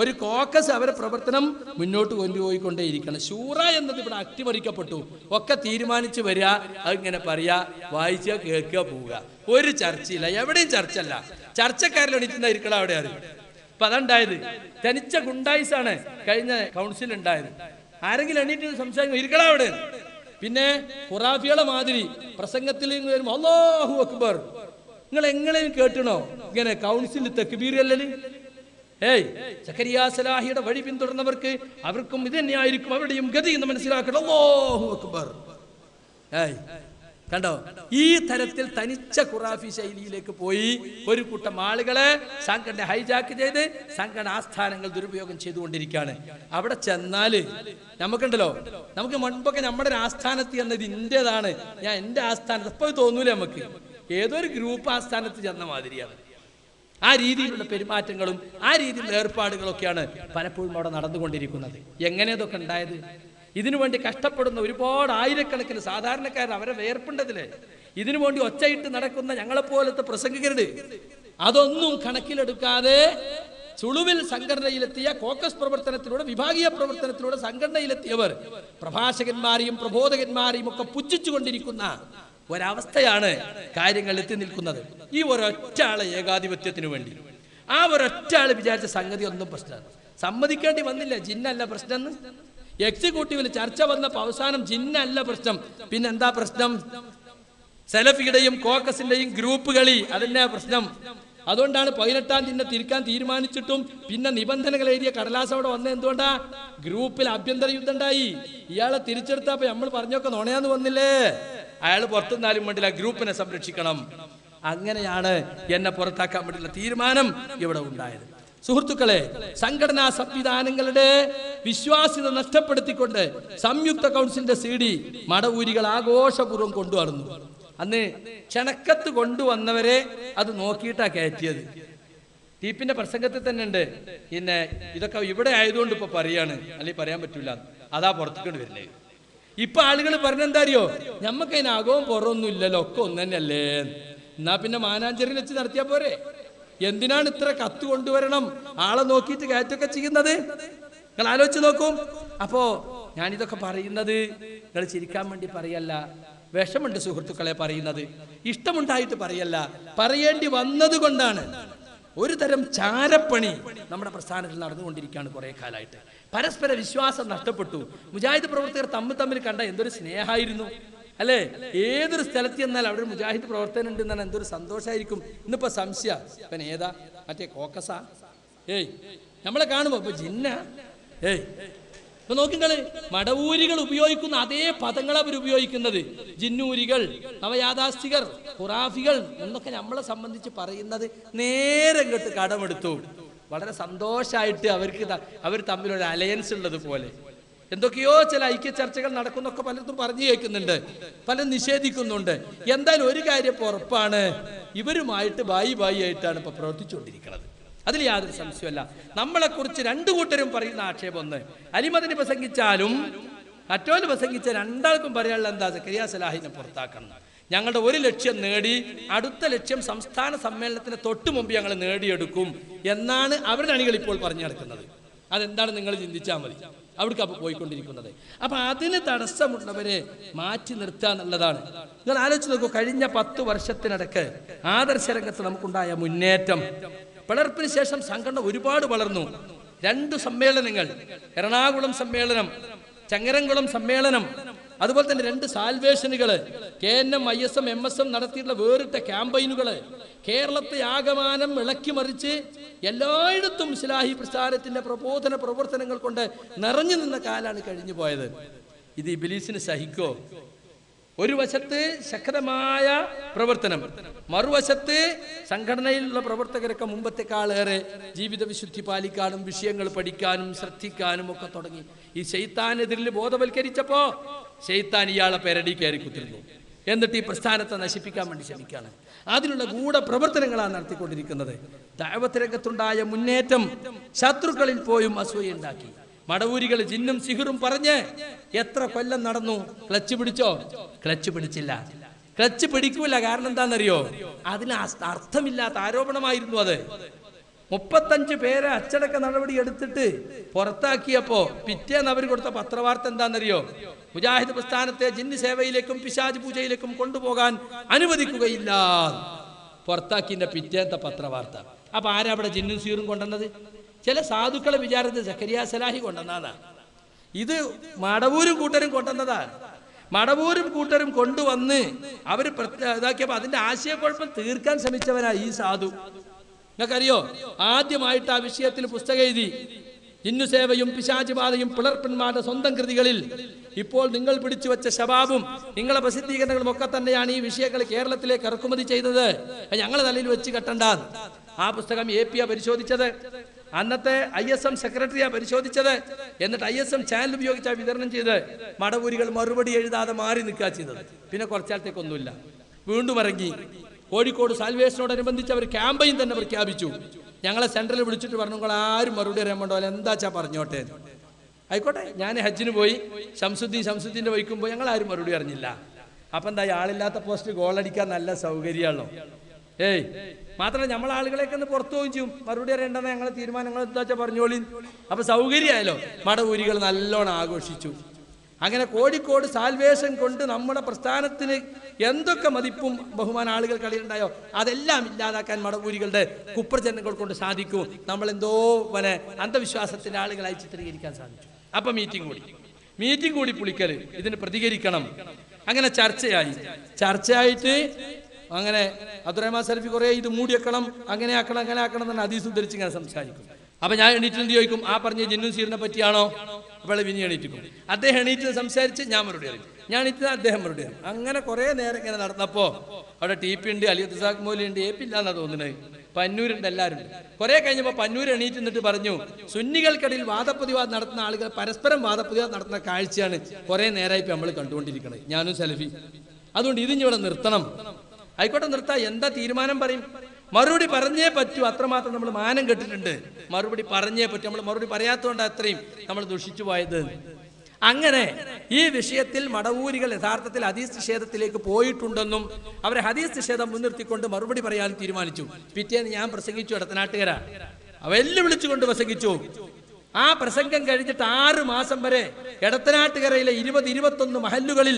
ഒരു കോക്കസ് അവരെ പ്രവർത്തനം മുന്നോട്ട് കൊണ്ടുപോയിക്കൊണ്ടേയിരിക്കണം. ശൂറ എന്നത് ഇവിടെ അട്ടിമറിക്കപ്പെട്ടു. ഒക്കെ തീരുമാനിച്ചു വരിക, അതിങ്ങനെ പറയാ, വായിക്കുക, കേൾക്കുക, പോവുക. ഒരു ചർച്ചയില്ല, എവിടെയും ചർച്ചല്ല. ചർച്ചക്കാരിൽ എണീറ്റുണ്ടായിരിക്കണം അവിടെ അറിയും. അപ്പൊ അതുണ്ടായത് തനിച്ച ഗുണ്ടായിസാണ് കഴിഞ്ഞ കൗൺസിൽ ഉണ്ടായത്. ആരെങ്കിലും എണീറ്റ് സംസാരിക്കും, ഇരിക്കണം അവിടെ. പിന്നെ ഖുറാഫികളെ മാതിരി പ്രസംഗത്തിൽ വരുമ്പോ അല്ലാഹു അക്ബർ, നിങ്ങൾ എങ്ങനെയും കേട്ടണോ ഇങ്ങനെ കൗൺസിൽ തക്ബീറല്ലല്? സക്കരിയ സലാഹിയുടെ വഴി പിന്തുടർന്നവർക്ക് അവർക്കും ഇത് തന്നെയായിരിക്കും അവരുടെയും ഗതി എന്ന് മനസ്സിലാക്കണം. അല്ലാഹു അക്ബർ. കണ്ടോ? ഈ തരത്തിൽ തനിച്ച ഖുറാഫി ശൈലിയിലേക്ക് പോയി ഒരു കൂട്ടം ആളുകളെ സംഘടന ഹൈജാക്ക് ചെയ്ത് സംഘടന ആസ്ഥാനങ്ങൾ ദുരുപയോഗം ചെയ്തുകൊണ്ടിരിക്കുകയാണ്. അവിടെ ചെന്നാല് നമുക്കുണ്ടല്ലോ, നമുക്ക് മുൻപൊക്കെ നമ്മുടെ ഒരു ആസ്ഥാനത്ത് എന്നത് ഇന്റേതാണ്, ഞാൻ എൻ്റെ ആസ്ഥാനത്ത് എപ്പോൾ തോന്നൂല. നമുക്ക് ഏതൊരു ഗ്രൂപ്പ് ആസ്ഥാനത്ത് ചെന്ന മാതിരിയാണ്. ആ രീതിയിലുള്ള പെരുമാറ്റങ്ങളും ആ രീതിയിലുള്ള ഏർപ്പാടുകളൊക്കെയാണ് പലപ്പോഴും അവിടെ നടന്നുകൊണ്ടിരിക്കുന്നത്. എങ്ങനെ ഇതൊക്കെ ഉണ്ടായത്? ഇതിനു വേണ്ടി കഷ്ടപ്പെടുന്ന ഒരുപാട് ആയിരക്കണക്കിന് സാധാരണക്കാർ അവരെ വേർപ്പുണ്ടതില് ഇതിനു വേണ്ടി ഒച്ചയിട്ട് നടക്കുന്ന ഞങ്ങളെപ്പോലത്തെ പ്രസംഗകരുണ്ട്. അതൊന്നും കണക്കിലെടുക്കാതെ ചുളുവിൽ സംഘടനയിലെത്തിയ കോക്കസ് പ്രവർത്തനത്തിലൂടെ, വിഭാഗീയ പ്രവർത്തനത്തിലൂടെ സംഘടനയിലെത്തിയവർ പ്രഭാഷകന്മാരെയും പ്രബോധകന്മാരെയും ഒക്കെ പുച്ഛിച്ചുകൊണ്ടിരിക്കുന്ന ഒരവസ്ഥയാണ് കാര്യങ്ങൾ എത്തി നിൽക്കുന്നത്. ഈ ഒരൊറ്റ ആളെ ഏകാധിപത്യത്തിന് വേണ്ടി, ആ ഒരൊറ്റ ആള് വിചാരിച്ച സംഗതി ഒന്നും പ്രശ്നമാണ്. സമ്മതിക്കേണ്ടി വന്നില്ല ജിന്നല്ല പ്രശ്നം. എക്സിക്യൂട്ടീവിൽ ചർച്ച വന്നപ്പോൾ അവസാനം ജിന്നല്ല പ്രശ്നം, പിന്നെന്താ പ്രശ്നം? സലഫിയുടെയും കോക്കസിന്റെയും ഗ്രൂപ്പ് കളി, അതന്നെ പ്രശ്നം. അതുകൊണ്ടാണ് 18-ാം തീയതി തിരിക്കാൻ തീരുമാനിച്ചിട്ടും പിന്നെ നിബന്ധനകൾ എഴുതിയ കടലാസ് അവിടെ വന്നത് എന്തുകൊണ്ടാ? ഗ്രൂപ്പിൽ ആഭ്യന്തര യുദ്ധം ഉണ്ടായി. ഇയാളെ തിരിച്ചെടുത്തപ്പോ നമ്മൾ പറഞ്ഞൊക്കെ നുണയാന്ന് വന്നില്ലേ? അയാൾ പുറത്തുനിന്നാലും വേണ്ടില്ല, ഗ്രൂപ്പിനെ സംരക്ഷിക്കണം. അങ്ങനെയാണ് എന്നെ പുറത്താക്കാൻ വേണ്ടിയുള്ള തീരുമാനം ഇവിടെ ഉണ്ടായത്. സുഹൃത്തുക്കളെ, സംഘടനാ സംവിധാനങ്ങളുടെ വിശ്വാസ്യത നഷ്ടപ്പെടുത്തിക്കൊണ്ട് സംയുക്ത കൗൺസിലിന്റെ CD മടവൂരികൾ ആഘോഷപൂർവ്വം കൊണ്ടുവന്നു. അന്ന് ക്ഷണക്കത്ത് കൊണ്ടുവന്നവരെ അത് നോക്കിയിട്ടാ കയറ്റിയത്. ടീപ്പിന്റെ പ്രസംഗത്തിൽ തന്നെ ഉണ്ട്, പിന്നെ ഇതൊക്കെ ഇവിടെ ആയതുകൊണ്ട് ഇപ്പൊ പറയാണ്, അല്ലെങ്കിൽ പറയാൻ പറ്റൂല, അതാ പുറത്തേക്കൊണ്ട് വരുന്നത്. ഇപ്പൊ ആളുകൾ പറഞ്ഞെന്താ അറിയോ? ഞമ്മക്ക് അതിന് അകവും പുറമൊന്നും ഇല്ലല്ലോ, ഒക്കെ ഒന്ന് തന്നെയല്ലേ. എന്നാ പിന്നെ മാനാഞ്ചേരിയിൽ വെച്ച് നടത്തിയാ പോരെ? എന്തിനാണ് ഇത്ര കത്ത് കൊണ്ടുവരണം, ആളെ നോക്കിയിട്ട് കയറ്റൊക്കെ ചെയ്യുന്നത്? നിങ്ങൾ ആലോചിച്ച് നോക്കും. അപ്പോ ഞാനിതൊക്കെ പറയുന്നത് നിങ്ങൾ ചിരിക്കാൻ വേണ്ടി പറയല്ല, വിഷമുണ്ട് സുഹൃത്തുക്കളെ പറയുന്നത്, ഇഷ്ടമുണ്ടായിട്ട് പറയല്ല, പറയേണ്ടി വന്നത് കൊണ്ടാണ്. ഒരു തരം ചാരപ്പണി നമ്മുടെ പ്രസ്ഥാനത്തിൽ നടന്നുകൊണ്ടിരിക്കുകയാണ് കുറെ കാലമായിട്ട്. പരസ്പര വിശ്വാസം നഷ്ടപ്പെട്ടു. മുജാഹിദ് പ്രവർത്തകർ തമ്മിൽ കണ്ട എന്തൊരു സ്നേഹമായിരുന്നു അല്ലേ? ഏതൊരു സ്ഥലത്ത് ചെന്നാൽ അവിടെ ഒരു മുജാഹിദ് പ്രവർത്തനം ഉണ്ട് എന്നാൽ എന്തൊരു സന്തോഷമായിരിക്കും. ഇന്നിപ്പോ സംശയ ഇവൻ ഏതാ, മറ്റേ കോക്കസാ? നമ്മളെ കാണുമ്പോ ഇപ്പൊ ജിന്ന. ഇപ്പൊ നോക്കിങ്ങള്, മടവൂരികൾ ഉപയോഗിക്കുന്ന അതേ പദങ്ങളാണ് അവർ ഉപയോഗിക്കുന്നത്. ജിന്നൂരികൾ, നവയാഥാസ്ഥികർ, ഖുറാഫികൾ എന്നൊക്കെ നമ്മളെ സംബന്ധിച്ച് പറയുന്നത് നേരെ ഇങ്ങോട്ട് കടമെടുത്തു. വളരെ സന്തോഷമായിട്ട് അവർ തമ്മിലൊരു അലയൻസ് ഉള്ളത് പോലെ എന്തൊക്കെയോ ചില ഐക്യ ചർച്ചകൾ നടക്കുന്നൊക്കെ പലർക്കും പറഞ്ഞു കേൾക്കുന്നുണ്ട്, പലരും നിഷേധിക്കുന്നുണ്ട്. എന്തായാലും ഒരു കാര്യം ഉറപ്പാണ്, ഇവരുമായിട്ട് ബായി ആയിട്ടാണ് ഇപ്പൊ പ്രവർത്തിച്ചുകൊണ്ടിരിക്കുന്നത്. അതിൽ യാതൊരു സംശയമല്ല. നമ്മളെക്കുറിച്ച് രണ്ടു കൂട്ടരും പറയുന്ന ആക്ഷേപം ഒന്ന്, അലിമദിനെ പ്രസംഗിച്ചാലും മറ്റോന് പ്രസംഗിച്ച രണ്ടാൾക്കും പറയാനുള്ള എന്താ? സക്കരിയ സലാഹിനെ പുറത്താക്കണം. ഞങ്ങളുടെ ഒരു ലക്ഷ്യം നേടി, അടുത്ത ലക്ഷ്യം സംസ്ഥാന സമ്മേളനത്തിന് തൊട്ട് മുമ്പ് ഞങ്ങൾ നേടിയെടുക്കും എന്നാണ് അവരുടെ അണികൾ ഇപ്പോൾ പറഞ്ഞു നടക്കുന്നത്. അതെന്താണ് നിങ്ങൾ ചിന്തിച്ചാൽ മതി, അവിടേക്ക് അപ്പോൾ പോയിക്കൊണ്ടിരിക്കുന്നത്. അപ്പൊ അതിന് തടസ്സമുള്ളവരെ മാറ്റി നിർത്തുക എന്നുള്ളതാണ്. നിങ്ങൾ ആലോചിച്ച് നോക്കൂ, കഴിഞ്ഞ 10 വർഷത്തിനിടക്ക് ആദർശ രംഗത്ത് നമുക്കുണ്ടായ മുന്നേറ്റം. പിളർപ്പിന് ശേഷം സംഘടന ഒരുപാട് വളർന്നു. 2 സമ്മേളനങ്ങൾ, എറണാകുളം സമ്മേളനം, ചങ്ങരംകുളം സമ്മേളനം, അതുപോലെ തന്നെ 2 സാൽവേഷനുകൾ, KNM, ISM, MSM നടത്തിയിട്ടുള്ള വേറിട്ട ക്യാമ്പയിനുകൾ, കേരളത്തെ ആകമാനം ഇളക്കി മറിച്ച് എല്ലായിടത്തും ഇസ്ലാഹി പ്രസ്ഥാനത്തിന്റെ പ്രബോധന പ്രവർത്തനങ്ങൾ കൊണ്ട് നിറഞ്ഞു നിന്ന കാലാണ് കഴിഞ്ഞു പോയത്. ഇത് ഇബ്ലീസിന് സഹിക്കോ? ഒരു വശത്ത് ശക്തമായ പ്രവർത്തനം, മറുവശത്ത് സംഘടനയിലുള്ള പ്രവർത്തകരൊക്കെ മുമ്പത്തെക്കാളേറെ ജീവിത വിശുദ്ധി പാലിക്കാനും വിഷയങ്ങൾ പഠിക്കാനും ശ്രദ്ധിക്കാനും ഒക്കെ തുടങ്ങി. ഈ ശൈത്താനെതിരിൽ ബോധവൽക്കരിച്ചപ്പോ ശൈത്താൻ ഇയാളെ പെരടി കയറി കുത്തിരുന്നു. എന്നിട്ട് ഈ പ്രസ്ഥാനത്തെ നശിപ്പിക്കാൻ വേണ്ടി ശ്രമിക്കുകയാണ്. അതിനുള്ള ഗൂഢപ്രവർത്തനങ്ങളാണ് നടത്തിക്കൊണ്ടിരിക്കുന്നത്. ദഅവത്ത് രംഗത്തുണ്ടായ മുന്നേറ്റം ശത്രുക്കളിൽ പോയും അസൂയുണ്ടാക്കി. മടവൂരികൾ ജിന്നും സിഹിറും പറഞ്ഞ് എത്ര കൊല്ലം നടന്നു. ക്ലച്ച് പിടിച്ചോ? ക്ലച്ച് പിടിച്ചില്ല. ക്ലച്ച് പിടിക്കൂല. കാരണം എന്താണെന്നറിയോ? അതിന് അർത്ഥമില്ലാത്ത ആരോപണമായിരുന്നു അത്. 35 പേരെ അച്ചടക്ക നടപടി എടുത്തിട്ട് പുറത്താക്കിയപ്പോ പിറ്റേന്ന് അവർ കൊടുത്ത പത്രവാർത്ത എന്താണെന്നറിയോ? മുജാഹിദ് പ്രസ്ഥാനത്തെ ജിന്ന് സേവയിലേക്കും പിശാച് പൂജയിലേക്കും കൊണ്ടുപോകാൻ അനുവദിക്കുകയില്ല. പുറത്താക്കിന്റെ പിറ്റേത്തെ പത്രവാർത്ത. അപ്പൊ ആരാ അവിടെ ജിന്നും സീറും കൊണ്ടുവന്നത്? ചില സാധുക്കളെ വിചാരത്തിൽ സക്കരിയ സലാഹി കൊണ്ടുവന്നതാണ്. ഇത് മടവൂരും കൂട്ടരും കൊണ്ടുവന്നതാണ്. മടവൂരും കൂട്ടരും കൊണ്ടുവന്ന് അവര് ഇതാക്കിയപ്പോ അതിന്റെ ആശയക്കുഴപ്പം തീർക്കാൻ ശ്രമിച്ചവരാ ഈ സാധു. നിങ്ങൾക്കറിയോ, ആദ്യമായിട്ട് ആ വിഷയത്തിൽ പുസ്തകം എഴുതി. ജിന്നുസേവയും പിശാചുബാധയും പിളർപ്പന്മാരുടെ സ്വന്തം കൃതികളിൽ ഇപ്പോൾ നിങ്ങൾ പിടിച്ചു വെച്ച ശബാബും നിങ്ങളെ പ്രസിദ്ധീകരണങ്ങളും ഒക്കെ തന്നെയാണ് ഈ വിഷയങ്ങൾ കേരളത്തിലേക്ക് ഇറക്കുമതി ചെയ്തത്. ഞങ്ങളെ തലയിൽ വെച്ച് കെട്ടണ്ട. ആ പുസ്തകം AP പരിശോധിച്ചത്, അന്നത്തെ ISM സെക്രട്ടറിയാ പരിശോധിച്ചത്. എന്നിട്ട് ISM ചാനൽ ഉപയോഗിച്ചാൽ വിതരണം ചെയ്ത് മടവൂരികൾ മറുപടി എഴുതാതെ മാറി നിൽക്കുക ചെയ്തത്. പിന്നെ കുറച്ചാലത്തേക്കൊന്നുമില്ല, വീണ്ടും ഇറങ്ങി. കോഴിക്കോട് സാൽവേഷനോടനുബന്ധിച്ച് അവർ ക്യാമ്പയിൻ തന്നെ പ്രഖ്യാപിച്ചു. ഞങ്ങളെ സെൻട്രലിൽ വിളിച്ചിട്ട് പറഞ്ഞു, നിങ്ങൾ ആരും മറുപടി അറിയാൻ വേണ്ടോ, എന്താച്ചാ പറഞ്ഞോട്ടെ. ആയിക്കോട്ടെ, ഞാൻ ഹജ്ജിന് പോയി, ശംസുദ്ദീൻ്റെ വഹിക്കും പോയി, ഞങ്ങൾ ആരും മറുപടി അറിഞ്ഞില്ല. അപ്പം എന്താ, ആളില്ലാത്ത പോസ്റ്റ് ഗോളടിക്കാൻ നല്ല സൗകര്യമാണല്ലോ. മാത്രമല്ല നമ്മളെ ആളുകളെയൊക്കെ ഒന്ന് പുറത്തു പോവുകയും ചെയ്യും. മറുപടി അറിയേണ്ടെന്ന് ഞങ്ങളെ തീരുമാനങ്ങൾ എന്താ വെച്ചാൽ പറഞ്ഞോളി. അപ്പൊ സൗകര്യമായല്ലോ. മടവൂരികൾ നല്ലോണം ആഘോഷിച്ചു. അങ്ങനെ കോഴിക്കോട് സാൽവേഷൻ കൊണ്ട് നമ്മുടെ പ്രസ്ഥാനത്തിന് എന്തൊക്കെ മതിപ്പും ബഹുമാന ആളുകൾ കളിയുണ്ടായോ അതെല്ലാം ഇല്ലാതാക്കാൻ മടവൂരികളുടെ കുപ്രചരണങ്ങൾ കൊണ്ട് സാധിക്കൂ. നമ്മളെന്തോ അന്ധവിശ്വാസത്തിന്റെ ആളുകളായി ചിത്രീകരിക്കാൻ സാധിച്ചു. അപ്പൊ മീറ്റിംഗ് കൂടി പുളിക്കൽ ഇതിന് പ്രതികരിക്കണം. അങ്ങനെ ചർച്ചയായിട്ട് അങ്ങനെ അബ്ദുറഹ്മാൻ സലഫി കുറേ ഇത് മൂടിയേക്കണം, അങ്ങനെ ആക്കണം എന്ന് ഹദീസ് ഉദ്ധരിച്ച് ഇങ്ങനെ സംസാരിക്കും. അപ്പൊ ഞാൻ എണീറ്റ് ചോദിക്കും, ആ പറഞ്ഞ ജിന്നും സീറിനെ പറ്റിയാണോ? അപ്പോൾ വിനി എണീറ്റിക്കും. അദ്ദേഹം എണീറ്റ് സംസാരിച്ച് ഞാൻ മറുപടി അറിയും, ഞാൻ എണീറ്റ് അദ്ദേഹം മറുപടി അറിയും. അങ്ങനെ കുറേ നേരം ഇങ്ങനെ നടന്നപ്പോ അവിടെ TP ഉണ്ട്, അലി ഇസാഖ് മൗലവി ഉണ്ട്, AP ഇല്ലാന്നാ തോന്നുന്നത്, പന്നൂരുണ്ട്, എല്ലാവരും ഉണ്ട്. കുറെ കഴിഞ്ഞപ്പോൾ പന്നൂർ എണീറ്റ് നിന്നിട്ട് പറഞ്ഞു, സുന്നികൾക്കിടയിൽ വാദപ്രതിവാദം നടത്തുന്ന ആളുകൾ പരസ്പരം വാദപ്രതിവാദം നടത്തുന്ന കാഴ്ചയാണ് കുറെ നേരമായി ഇപ്പൊ നമ്മൾ കണ്ടുകൊണ്ടിരിക്കുന്നത്, ഞാനും സലഫി. അതുകൊണ്ട് ഇതിവിടെ നിർത്തണം. ആയിക്കോട്ടെ, നിർത്താം. എന്താ തീരുമാനം പറയും? മറുപടി പറഞ്ഞേ പറ്റൂ. അത്രമാത്രം നമ്മൾ മാനം കെട്ടിട്ടുണ്ട്. മറുപടി പറഞ്ഞേ പറ്റൂ. നമ്മൾ മറുപടി പറയാത്തതുകൊണ്ട് അത്രയും നമ്മൾ ദുഷിച്ചു പോയത്. അങ്ങനെ ഈ വിഷയത്തിൽ മടവൂരികൾ യഥാർത്ഥത്തിൽ ഹദീസ് നിഷേധത്തിലേക്ക് പോയിട്ടുണ്ടെന്നും അവരെ ഹദീസ് നിഷേധം മുൻനിർത്തിക്കൊണ്ട് മറുപടി പറയാൻ തീരുമാനിച്ചു. പിറ്റേന്ന് ഞാൻ പ്രസംഗിച്ചു ഇടത്തനാട്ടുകര, വെല്ലുവിളിച്ചുകൊണ്ട് പ്രസംഗിച്ചു. ആ പ്രസംഗം കഴിഞ്ഞിട്ട് 6 മാസം വരെ ഇടത്തനാട്ടുകരയിലെ 20-21 മഹല്ലുകളിൽ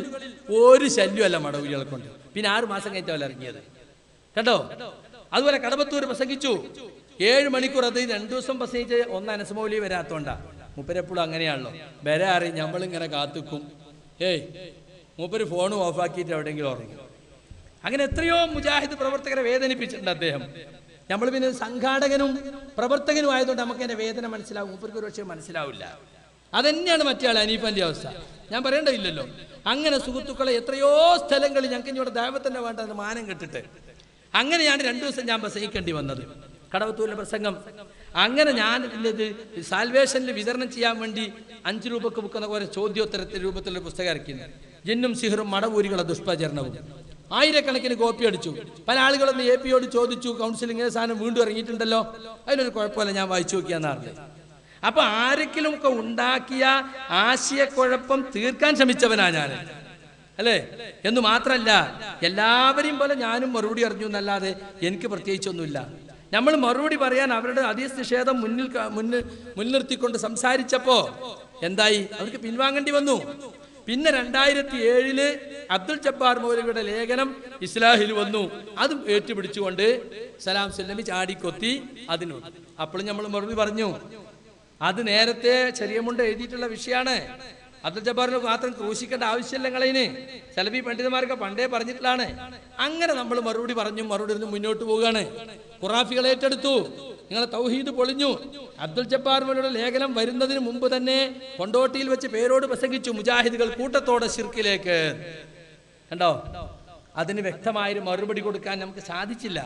ഒരു ശല്യമല്ല മടവൂരികളെ കൊണ്ട്. പിന്നെ 6 മാസം കഴിഞ്ഞാൽ ഇറങ്ങിയത് കേട്ടോ. അതുപോലെ കടമ്പത്തൂർ പ്രസംഗിച്ചു 7 മണിക്കൂർ. അത് 2 ദിവസം പ്രസംഗിച്ച് ഒന്ന് അനസ് മൗലവി വരാത്തോണ്ടാ. മൂപ്പരെപ്പോഴും അങ്ങനെയാണല്ലോ, വരാറി നമ്മളിങ്ങനെ കാത്തുക്കും. മൂപ്പര് ഫോൺ ഓഫാക്കിയിട്ട് എവിടെയെങ്കിലും ഉറങ്ങും. അങ്ങനെ എത്രയോ മുജാഹിദ് പ്രവർത്തകരെ വേദനിപ്പിച്ചിട്ടുണ്ട് അദ്ദേഹം. നമ്മൾ പിന്നെ സംഘാടകനും പ്രവർത്തകനും ആയതുകൊണ്ട് നമുക്ക് എൻ്റെ വേദന മനസ്സിലാവും, മൂപ്പർക്ക് ഒരു പക്ഷേ മനസ്സിലാവില്ല. അതന്നെയാണ് മറ്റേ ആൾ അനീഫന്റെ അവസ്ഥ. ഞാൻ പറയേണ്ടതില്ലല്ലോ. അങ്ങനെ സുഹൃത്തുക്കളെ എത്രയോ സ്ഥലങ്ങളിൽ ഞങ്ങൾക്ക് ഇവിടെ ദൈവത്തന്നെ വേണ്ടത് മാനം കെട്ടിട്ട് അങ്ങനെയാണ് 2 ദിവസം ഞാൻ പ്രസംഗിക്കേണ്ടി വന്നത്, കടവത്തൂരിലെ പ്രസംഗം. അങ്ങനെ ഞാൻ ഇത് സാൽവേഷനിൽ വിതരണം ചെയ്യാൻ വേണ്ടി 5 രൂപക്ക് വിൽക്കുന്ന പോലെ ചോദ്യോത്തരത്തിൽ രൂപത്തിലുള്ള പുസ്തകം ഇറക്കിയിരുന്നു. ജിന്നും സിഹറും മടവൂരികളുടെ ദുഷ്പ്രചരണവും. 1000കണക്കിന് കോപ്പി അടിച്ചു. പല ആളുകളൊന്ന് AP-യോട് ചോദിച്ചു, കൗൺസിൽ ഇങ്ങനെ സാധനം വീണ്ടും ഇറങ്ങിയിട്ടുണ്ടല്ലോ, അതിനൊരു കുഴപ്പമില്ല, ഞാൻ വായിച്ചു നോക്കിയാന്നറിഞ്ഞത്. അപ്പൊ ആരെങ്കിലും ഒക്കെ ഉണ്ടാക്കിയ ആശയക്കുഴപ്പം തീർക്കാൻ ശ്രമിച്ചവനാ ഞാൻ, അല്ലേ? എന്ന് മാത്രല്ല, എല്ലാവരെയും പോലെ ഞാനും മറുപടി അറിഞ്ഞു എന്നല്ലാതെ എനിക്ക് പ്രത്യേകിച്ചൊന്നുമില്ല. നമ്മൾ മറുപടി പറയാൻ അവരുടെ ഹദീസ് നിഷേധം മുൻനിർത്തിക്കൊണ്ട് സംസാരിച്ചപ്പോ എന്തായി? അവർക്ക് പിൻവാങ്ങേണ്ടി വന്നു. പിന്നെ 2007 അബ്ദുൽ ജബ്ബാർ മൗലവിയുടെ ലേഖനം ഇസ്ലാഹിൽ വന്നു. അതും ഏറ്റുപിടിച്ചുകൊണ്ട് സലാം സല്ലമി ചാടിക്കൊത്തി അതിനു. അപ്പോഴും നമ്മൾ മറുപടി പറഞ്ഞു, അത് നേരത്തെ ചെറിയ മുണ്ട് എഴുതിയിട്ടുള്ള വിഷയമാണ്. അബ്ദുൽ ജബ്ബാറിന് മാത്രം ക്രൂശിക്കേണ്ട ആവശ്യമില്ല നിങ്ങളതിന്, സലഫി പണ്ഡിതന്മാർക്ക് പണ്ടേ പറഞ്ഞിട്ടുള്ളതാണ്. അങ്ങനെ നമ്മൾ മറുപടി പറഞ്ഞു മുന്നോട്ട് പോവുകയാണ്. ഖുറാഫികൾ ഏറ്റെടുത്തു, നിങ്ങളെ തൗഹീദ് പൊളിഞ്ഞു. അബ്ദുൽ ജബ്ബാർ മൗലവിയുടെ ലേഖനം വരുന്നതിന് മുമ്പ് തന്നെ കൊണ്ടോട്ടിയിൽ വെച്ച് പേരോട് പ്രസംഗിച്ചു, മുജാഹിദുകൾ കൂട്ടത്തോടെ ശിർക്കിലേക്ക്. കണ്ടോ? അതിന് വ്യക്തമായൊരു മറുപടി കൊടുക്കാൻ നമുക്ക് സാധിച്ചില്ല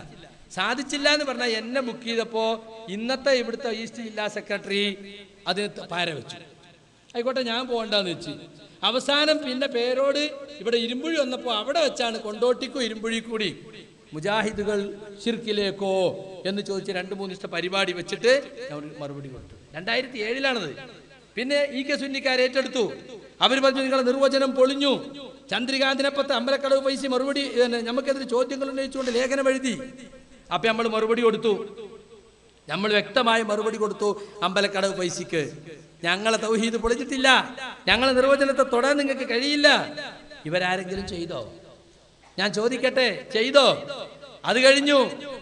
എന്ന് പറഞ്ഞാൽ എന്നെ ബുക്ക് ചെയ്തപ്പോ ഇന്നത്തെ ഇവിടുത്തെ ഈസ്റ്റ് ജില്ലാ സെക്രട്ടറി അതിന് പാര വെച്ചു. ആയിക്കോട്ടെ, ഞാൻ പോകണ്ടെന്ന് വെച്ച്. അവസാനം പിന്നെ പേരോട് ഇവിടെ ഇരുമ്പുഴി വന്നപ്പോൾ അവിടെ വെച്ചാണ് കൊണ്ടോട്ടിക്കും ഇരുമ്പുഴി കൂടി മുജാഹിദുകൾ ശിർക്കിലേക്കോ എന്ന് ചോദിച്ച് 2-3 ദിവസത്തെ പരിപാടി വെച്ചിട്ട് മറുപടി കൊടുത്തു. 2007 പിന്നെ EK സുന്നിക്കാർ ഏറ്റെടുത്തു. അവർ പറഞ്ഞു, നിങ്ങളെ നിർവചനം പൊളിഞ്ഞു. ചന്ദ്രികാന്തിനെപ്പത്ത് അമ്പലക്കടവ് പൈസ മറുപടി നമുക്കെതിരെ ചോദ്യങ്ങൾ ഉന്നയിച്ചുകൊണ്ട് ലേഖനം എഴുതി. അപ്പൊ നമ്മൾ മറുപടി കൊടുത്തു. നമ്മൾ വ്യക്തമായ മറുപടി കൊടുത്തു. അമ്പലക്കടവ് പൈസക്ക് ഞങ്ങളെ തൗഹീദ് പൊളിച്ചിട്ടില്ല, ഞങ്ങളെ നിർവചനത്തെ തൊടാൻ നിങ്ങൾക്ക് കഴിയില്ല. ഇവരാരെങ്കിലും ചെയ്തോ? ഞാൻ ചോദിക്കട്ടെ, ചെയ്തോ? അത് കഴിഞ്ഞു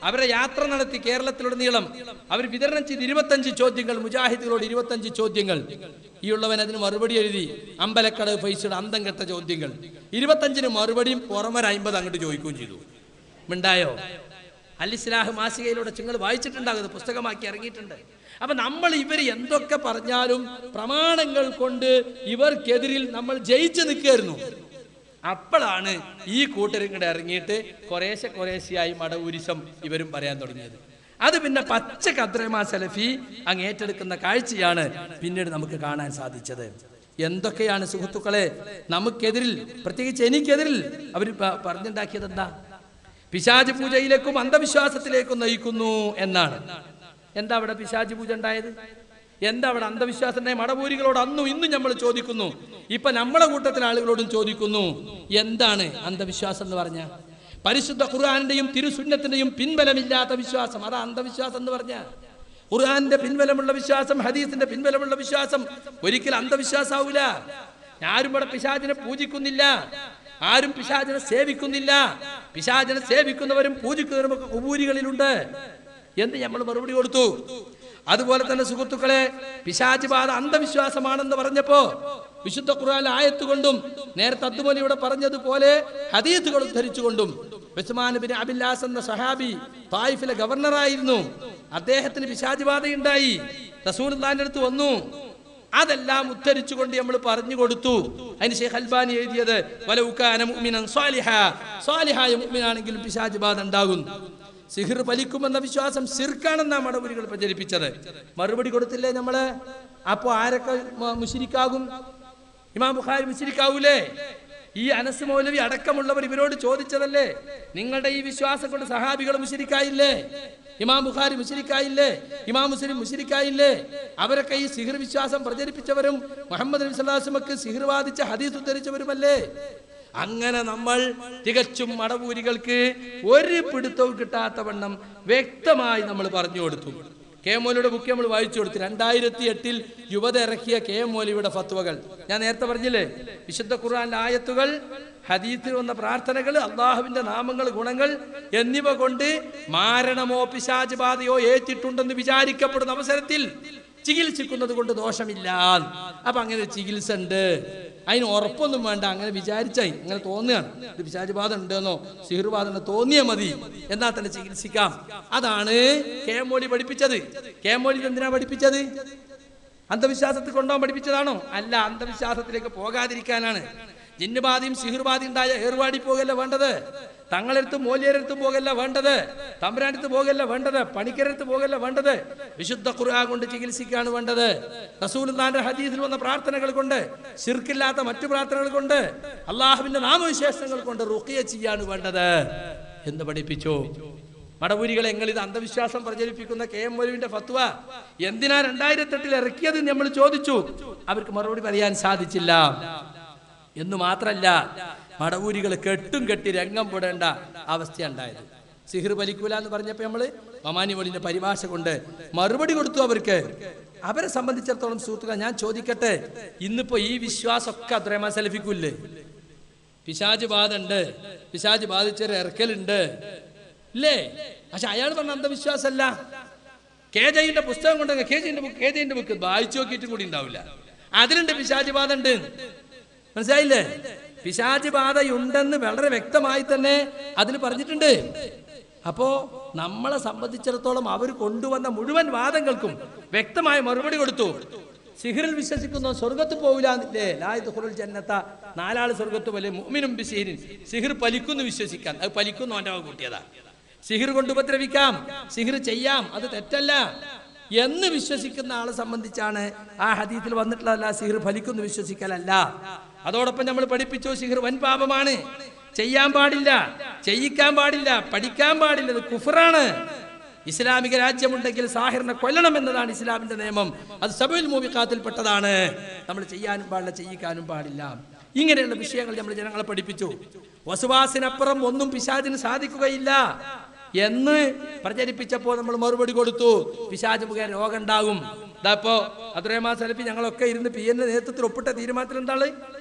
അവരെ യാത്ര നടത്തി കേരളത്തിലുടനീളം അവർ വിതരണം ചെയ്ത് 25 ചോദ്യങ്ങൾ, മുജാഹിദുകളോട് 25 ചോദ്യങ്ങൾ. ഈ ഉള്ളവൻ അതിന് മറുപടി എഴുതി. അമ്പലക്കടവ് പൈസയുടെ അന്തം കെട്ട ചോദ്യങ്ങൾ. 25 മറുപടിയും പുറമെ 50 അങ്ങോട്ട് ചോദിക്കുകയും ചെയ്തു. മിണ്ടായോ? അൽ-ഇസ്ലാഹ് മാസികയിലൂടെ നിങ്ങൾ വായിച്ചിട്ടുണ്ടാകുന്നത്, പുസ്തകമാക്കി ഇറങ്ങിയിട്ടുണ്ട്. അപ്പൊ നമ്മൾ ഇവർ എന്തൊക്കെ പറഞ്ഞാലും പ്രമാണങ്ങൾ കൊണ്ട് ഇവർക്കെതിരിൽ നമ്മൾ നിൽക്കുകയായിരുന്നു. അപ്പോഴാണ് ഈ കൂട്ടരിങ്ങടെ ഇറങ്ങിയിട്ട് കുറേശ്ശെയായി മടവൂരിസം ഇവരും പറയാൻ തുടങ്ങിയത്. അത് പിന്നെ പച്ച അബ്ദുറഹ്മാൻ സലഫി അങ്ങ് ഏറ്റെടുക്കുന്ന കാഴ്ചയാണ് പിന്നീട് നമുക്ക് കാണാൻ സാധിച്ചത്. എന്തൊക്കെയാണ് സുഹൃത്തുക്കളെ നമുക്കെതിരിൽ, പ്രത്യേകിച്ച് എനിക്കെതിരിൽ അവർ പറഞ്ഞുണ്ടാക്കിയത്? പിശാച് പൂജയിലേക്കും അന്ധവിശ്വാസത്തിലേക്കും നയിക്കുന്നു എന്നാണ്. എന്താ അവിടെ പിശാച് പൂജ ഉണ്ടായത്? എന്താ അവിടെ അന്ധവിശ്വാസത്തിന്റെ മടവൂരികളോട് അന്നും ഇന്നും നമ്മൾ ചോദിക്കുന്നു. ഇപ്പൊ നമ്മളെ കൂട്ടത്തിലെ ആളുകളോടും ചോദിക്കുന്നു, എന്താണ് അന്ധവിശ്വാസം എന്ന് പറഞ്ഞ? പരിശുദ്ധ ഖുർആന്റെയും തിരുസുന്നത്തിന്റെയും പിൻബലമില്ലാത്ത വിശ്വാസം, അതാ അന്ധവിശ്വാസം എന്ന് പറഞ്ഞ. ഖുർആന്റെ പിൻബലമുള്ള വിശ്വാസം, ഹദീസിന്റെ പിൻബലമുള്ള വിശ്വാസം ഒരിക്കലും അന്ധവിശ്വാസാവൂല. ആരും ഇവിടെ പിശാചിനെ പൂജിക്കുന്നില്ല, ആരും പിശാചിനെ സേവിക്കുന്നില്ല. പിശാചിനെ സേവിക്കുന്നവരും പൂജിക്കുന്നവരും ഒക്കെ ഖുബൂരികളിലുണ്ട് എന്ന് നമ്മൾ മറുപടി കൊടുത്തു. അതുപോലെ തന്നെ സുഹൃത്തുക്കളെ, പിശാച് ബാധ അന്ധവിശ്വാസമാണെന്ന് പറഞ്ഞപ്പോ വിശുദ്ധ ഖുർആനിലെ ആയത്ത് കൊണ്ടും നേരത്തെ അതുപോലെ ഇവിടെ പറഞ്ഞതുപോലെ ഹദീസുകൾ ഉദ്ധരിച്ചുകൊണ്ടും ഉസ്മാൻ ബിൻ അബില്ലാസ് എന്ന സഹാബി തായിഫിലെ ഗവർണറായിരുന്നു, അദ്ദേഹത്തിന് പിശാച് ബാധയുണ്ടായി, റസൂലുള്ളാഹിന്റെ അടുത്ത് വന്നു. അതെല്ലാം ഉദ്ധരിച്ചുകൊണ്ട് നമ്മൾ പറഞ്ഞു കൊടുത്തു. അതിന് ഷെയ്ഖ് അൽബാനി എഴുതിയത് വലൗ കാന മുഅ്മിനൻ സ്വാലിഹായ മുഅ്മിനാണെങ്കിലും പിശാച് ബാധ ഉണ്ടാകും. സിഹിർ ഫലിക്കുമെന്ന വിശ്വാസം ശിർക്കാണെന്നാ മടവൂരികൾ പ്രചരിപ്പിച്ചത്. മറുപടി കൊടുത്തില്ലേ നമ്മള്? അപ്പോ ആരൊക്കെ മുശ്രിക്കാകും? ഇമാം ബുഖാരി മുശ്രിക്കാവൂലേ? ഈ അനസ് മൗലവി അടക്കമുള്ളവർ ഇവരോട് ചോദിച്ചതല്ലേ, നിങ്ങളുടെ ഈ വിശ്വാസം കൊണ്ട് സഹാബികൾ മുശ്രിക്കായില്ലേ? ഇമാം ബുഖാരി മുശ്രിക്കായില്ലേ? ഇമാം മുസ്ലിം മുശ്രിക്കായില്ലേ? അവരൊക്കെ ഈ സിഹിർ വിശ്വാസം പ്രചരിപ്പിച്ചവരും മുഹമ്മദ് നബി സല്ലല്ലാഹു അലൈഹി വസല്ലമക്ക് സിഹിർ വാദിച്ച ഹദീസ് ഉദ്ധരിച്ചവരുമല്ലേ? അങ്ങനെ നമ്മൾ തികച്ചും മടവൂരികൾക്ക് ഒരു പിടുത്തവും കിട്ടാത്ത വണ്ണം വ്യക്തമായി നമ്മൾ പറഞ്ഞു കൊടുത്തു. കെ എം മൗലവിയുടെ ബുക്ക് നമ്മൾ വായിച്ചു കൊടുത്തു. 2008 യുവത ഇറക്കിയ കെ എം മൗലവിയുടെ ഫത്വകൾ ഞാൻ നേരത്തെ പറഞ്ഞില്ലേ, വിശുദ്ധ ഖുർആനിലെ ആയത്തുകൾ, ഹദീസിൽ വന്ന പ്രാർത്ഥനകൾ, അള്ളാഹുവിന്റെ നാമങ്ങൾ, ഗുണങ്ങൾ എന്നിവ കൊണ്ട് മാരണമോ പിശാച് ബാധയോ ഏറ്റിട്ടുണ്ടെന്ന് വിചാരിക്കപ്പെടുന്ന അവസരത്തിൽ ചികിത്സിക്കുന്നത് കൊണ്ട് ദോഷമില്ല. അപ്പൊ അങ്ങനെ ചികിത്സ ഉണ്ട്, അതിന് ഉറപ്പൊന്നും വേണ്ട. അങ്ങനെ വിചാരിച്ചായി, അങ്ങനെ തോന്നുകയാണ് ഇത് പിശാച് ബാധ ഉണ്ടെന്നോ സിഹിർ ബാധ ഉണ്ടോ തോന്നിയാൽ മതി, എന്നാൽ തന്നെ ചികിത്സിക്കാം. അതാണ് കെ എം മൗലവി പഠിപ്പിച്ചത്. കെ എം മൗലവി എന്തിനാ പഠിപ്പിച്ചത്? അന്ധവിശ്വാസത്തിൽ കൊണ്ടുപോകാൻ പഠിപ്പിച്ചതാണോ? അല്ല, അന്ധവിശ്വാസത്തിലേക്ക് പോകാതിരിക്കാനാണ്. ജിന്നുബാധയും സിഹിർബാധയും ഉണ്ടായ ഏർവാടി പോകല്ല വേണ്ടത്, തങ്ങളെടുത്തും മൂല്യരെടുത്തും പോകല്ല വേണ്ടത്, തമ്പുരാനടുത്ത് പോകല്ല വേണ്ടത്, പണിക്കരടുത്ത് പോകല്ല വേണ്ടത്. വിശുദ്ധ ഖുർആൻ കൊണ്ട് ചികിത്സിക്കാണ് വേണ്ടത്. റസൂലുള്ളാഹിന്റെ ഹദീസിൽ വന്ന പ്രാർത്ഥനകൾ കൊണ്ട്, ശിർക്കില്ലാത്ത മറ്റു പ്രാർത്ഥനകൾ കൊണ്ട്, അള്ളാഹുവിന്റെ നാമവിശേഷങ്ങൾ കൊണ്ട് റുഖിയ ചെയ്യാണ് വേണ്ടത് എന്ന് പഠിപ്പിച്ചു. മടവൂരികളെ, ഇത് അന്ധവിശ്വാസം പ്രചരിപ്പിക്കുന്ന കെ എം മൗലവിന്റെ ഫത്വ എന്തിനാ 2008 ഇറക്കിയത് നമ്മൾ ചോദിച്ചു. അവർക്ക് മറുപടി പറയാൻ സാധിച്ചില്ല. എന്നു മാത്രല്ല, മടവൂരികൾ കെട്ടും കെട്ടി രംഗം പെടേണ്ട അവസ്ഥ ഉണ്ടായത്. സിഹിർ ഫലിക്കൂല എന്ന് പറഞ്ഞപ്പോൾ നമ്മള് ഒമാനി മൊഴിന്റെ പരിഭാഷ കൊണ്ട് മറുപടി കൊടുത്തു അവർക്ക്. അവരെ സംബന്ധിച്ചിടത്തോളം സുഹൃത്തുക്കളെ, ഞാൻ ചോദിക്കട്ടെ, ഇന്നിപ്പോ ഈ വിശ്വാസമൊക്കെ അബ്ദുറഹ്മാൻ സലഫിക്കൂല്ലേ? പിശാച് ബാധ ഉണ്ട്, പിശാച് ബാധിച്ചൊരു ഇറക്കലുണ്ട് ഇല്ലേ? പക്ഷെ അയാൾ പറഞ്ഞ അന്ധവിശ്വാസമല്ല. KJന്റെ പുസ്തകം കൊണ്ടെങ്കിൽ KJന്റെ ബുക്ക് വായിച്ചു നോക്കിയിട്ടും കൂടി ഉണ്ടാവില്ല, അതിലുണ്ട് പിശാച് ബാധ ഉണ്ട്. മനസ്സിലായില്ലേ? പിശാച് ബാധയുണ്ടെന്ന് വളരെ വ്യക്തമായി തന്നെ അതിൽ പറഞ്ഞിട്ടുണ്ട്. അപ്പോ നമ്മളെ സംബന്ധിച്ചിടത്തോളം അവർ കൊണ്ടുവന്ന മുഴുവൻ വാദങ്ങൾക്കും വ്യക്തമായ മറുപടി കൊടുത്തു. സിഹിറിൽ വിശ്വസിക്കുന്ന സ്വർഗത്ത് പോവില്ലേ, ലാ യദ്ഖുലുൽ ജന്നത, 4 ആള് സ്വർഗത്ത് പോലെ മുഅ്മിനും ബിസിഹിരിൻ, സിഹിർ പലിക്കുന്നു വിശ്വസിക്കാൻ, അത് പലിക്കുന്നു അവന്റെ കൂട്ടിയതാ. സിഹിർ കൊണ്ട് ഉപദ്രവിക്കാം, സിഹിർ ചെയ്യാം, അത് തെറ്റല്ല എന്ന് വിശ്വസിക്കുന്ന ആളെ സംബന്ധിച്ചാണ് ആ ഹദീസിൽ വന്നിട്ടുള്ളതല്ല സിഹിർ ഫലിക്കുന്നു വിശ്വസിക്കലല്ല. അതോടൊപ്പം നമ്മൾ പഠിപ്പിച്ചു, സിഹിർ വൻ പാപമാണ്, ചെയ്യാൻ പാടില്ല, ചെയ്യിക്കാൻ പാടില്ല, പഠിക്കാൻ പാടില്ല, ഇത് കുഫറാണ്. ഇസ്ലാമിക രാജ്യമുണ്ടെങ്കിൽ സാഹിറിനെ കൊല്ലണം എന്നതാണ് ഇസ്ലാമിന്റെ നിയമം. അത് സബഉൽ മൂബിഖാത്തിൽ പെട്ടതാണ്. നമ്മൾ ചെയ്യാനും പാടില്ല, ചെയ്യിക്കാനും പാടില്ല. ഇങ്ങനെയുള്ള വിഷയങ്ങൾ നമ്മൾ ജനങ്ങളെ പഠിപ്പിച്ചു. വസ്വാസിനപ്പുറം ഒന്നും പിശാചിന് സാധിക്കുകയില്ല എന്ന് പ്രചരിപ്പിച്ചപ്പോൾ നമ്മൾ മറുപടി കൊടുത്തു. പിശാച് മുഖേന രോഗം ഉണ്ടാകും. ഇതാപ്പോ അബ്ദുറഹ്മാൻ സലഫി ഞങ്ങളൊക്കെ ഇരുന്ന് PN നേതൃത്വത്തിൽ ഒപ്പിട്ട തീരുമാനത്തിൽ എന്താണ്?